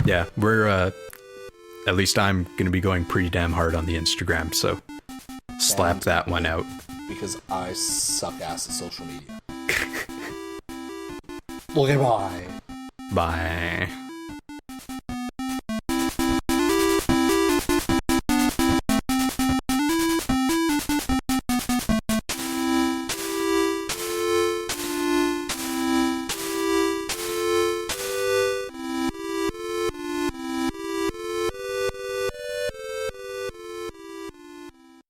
Yeah, we're, at least I'm going to be going pretty damn hard on the Instagram, so slap that one out. Because I suck ass at social media. Okay, bye. Bye.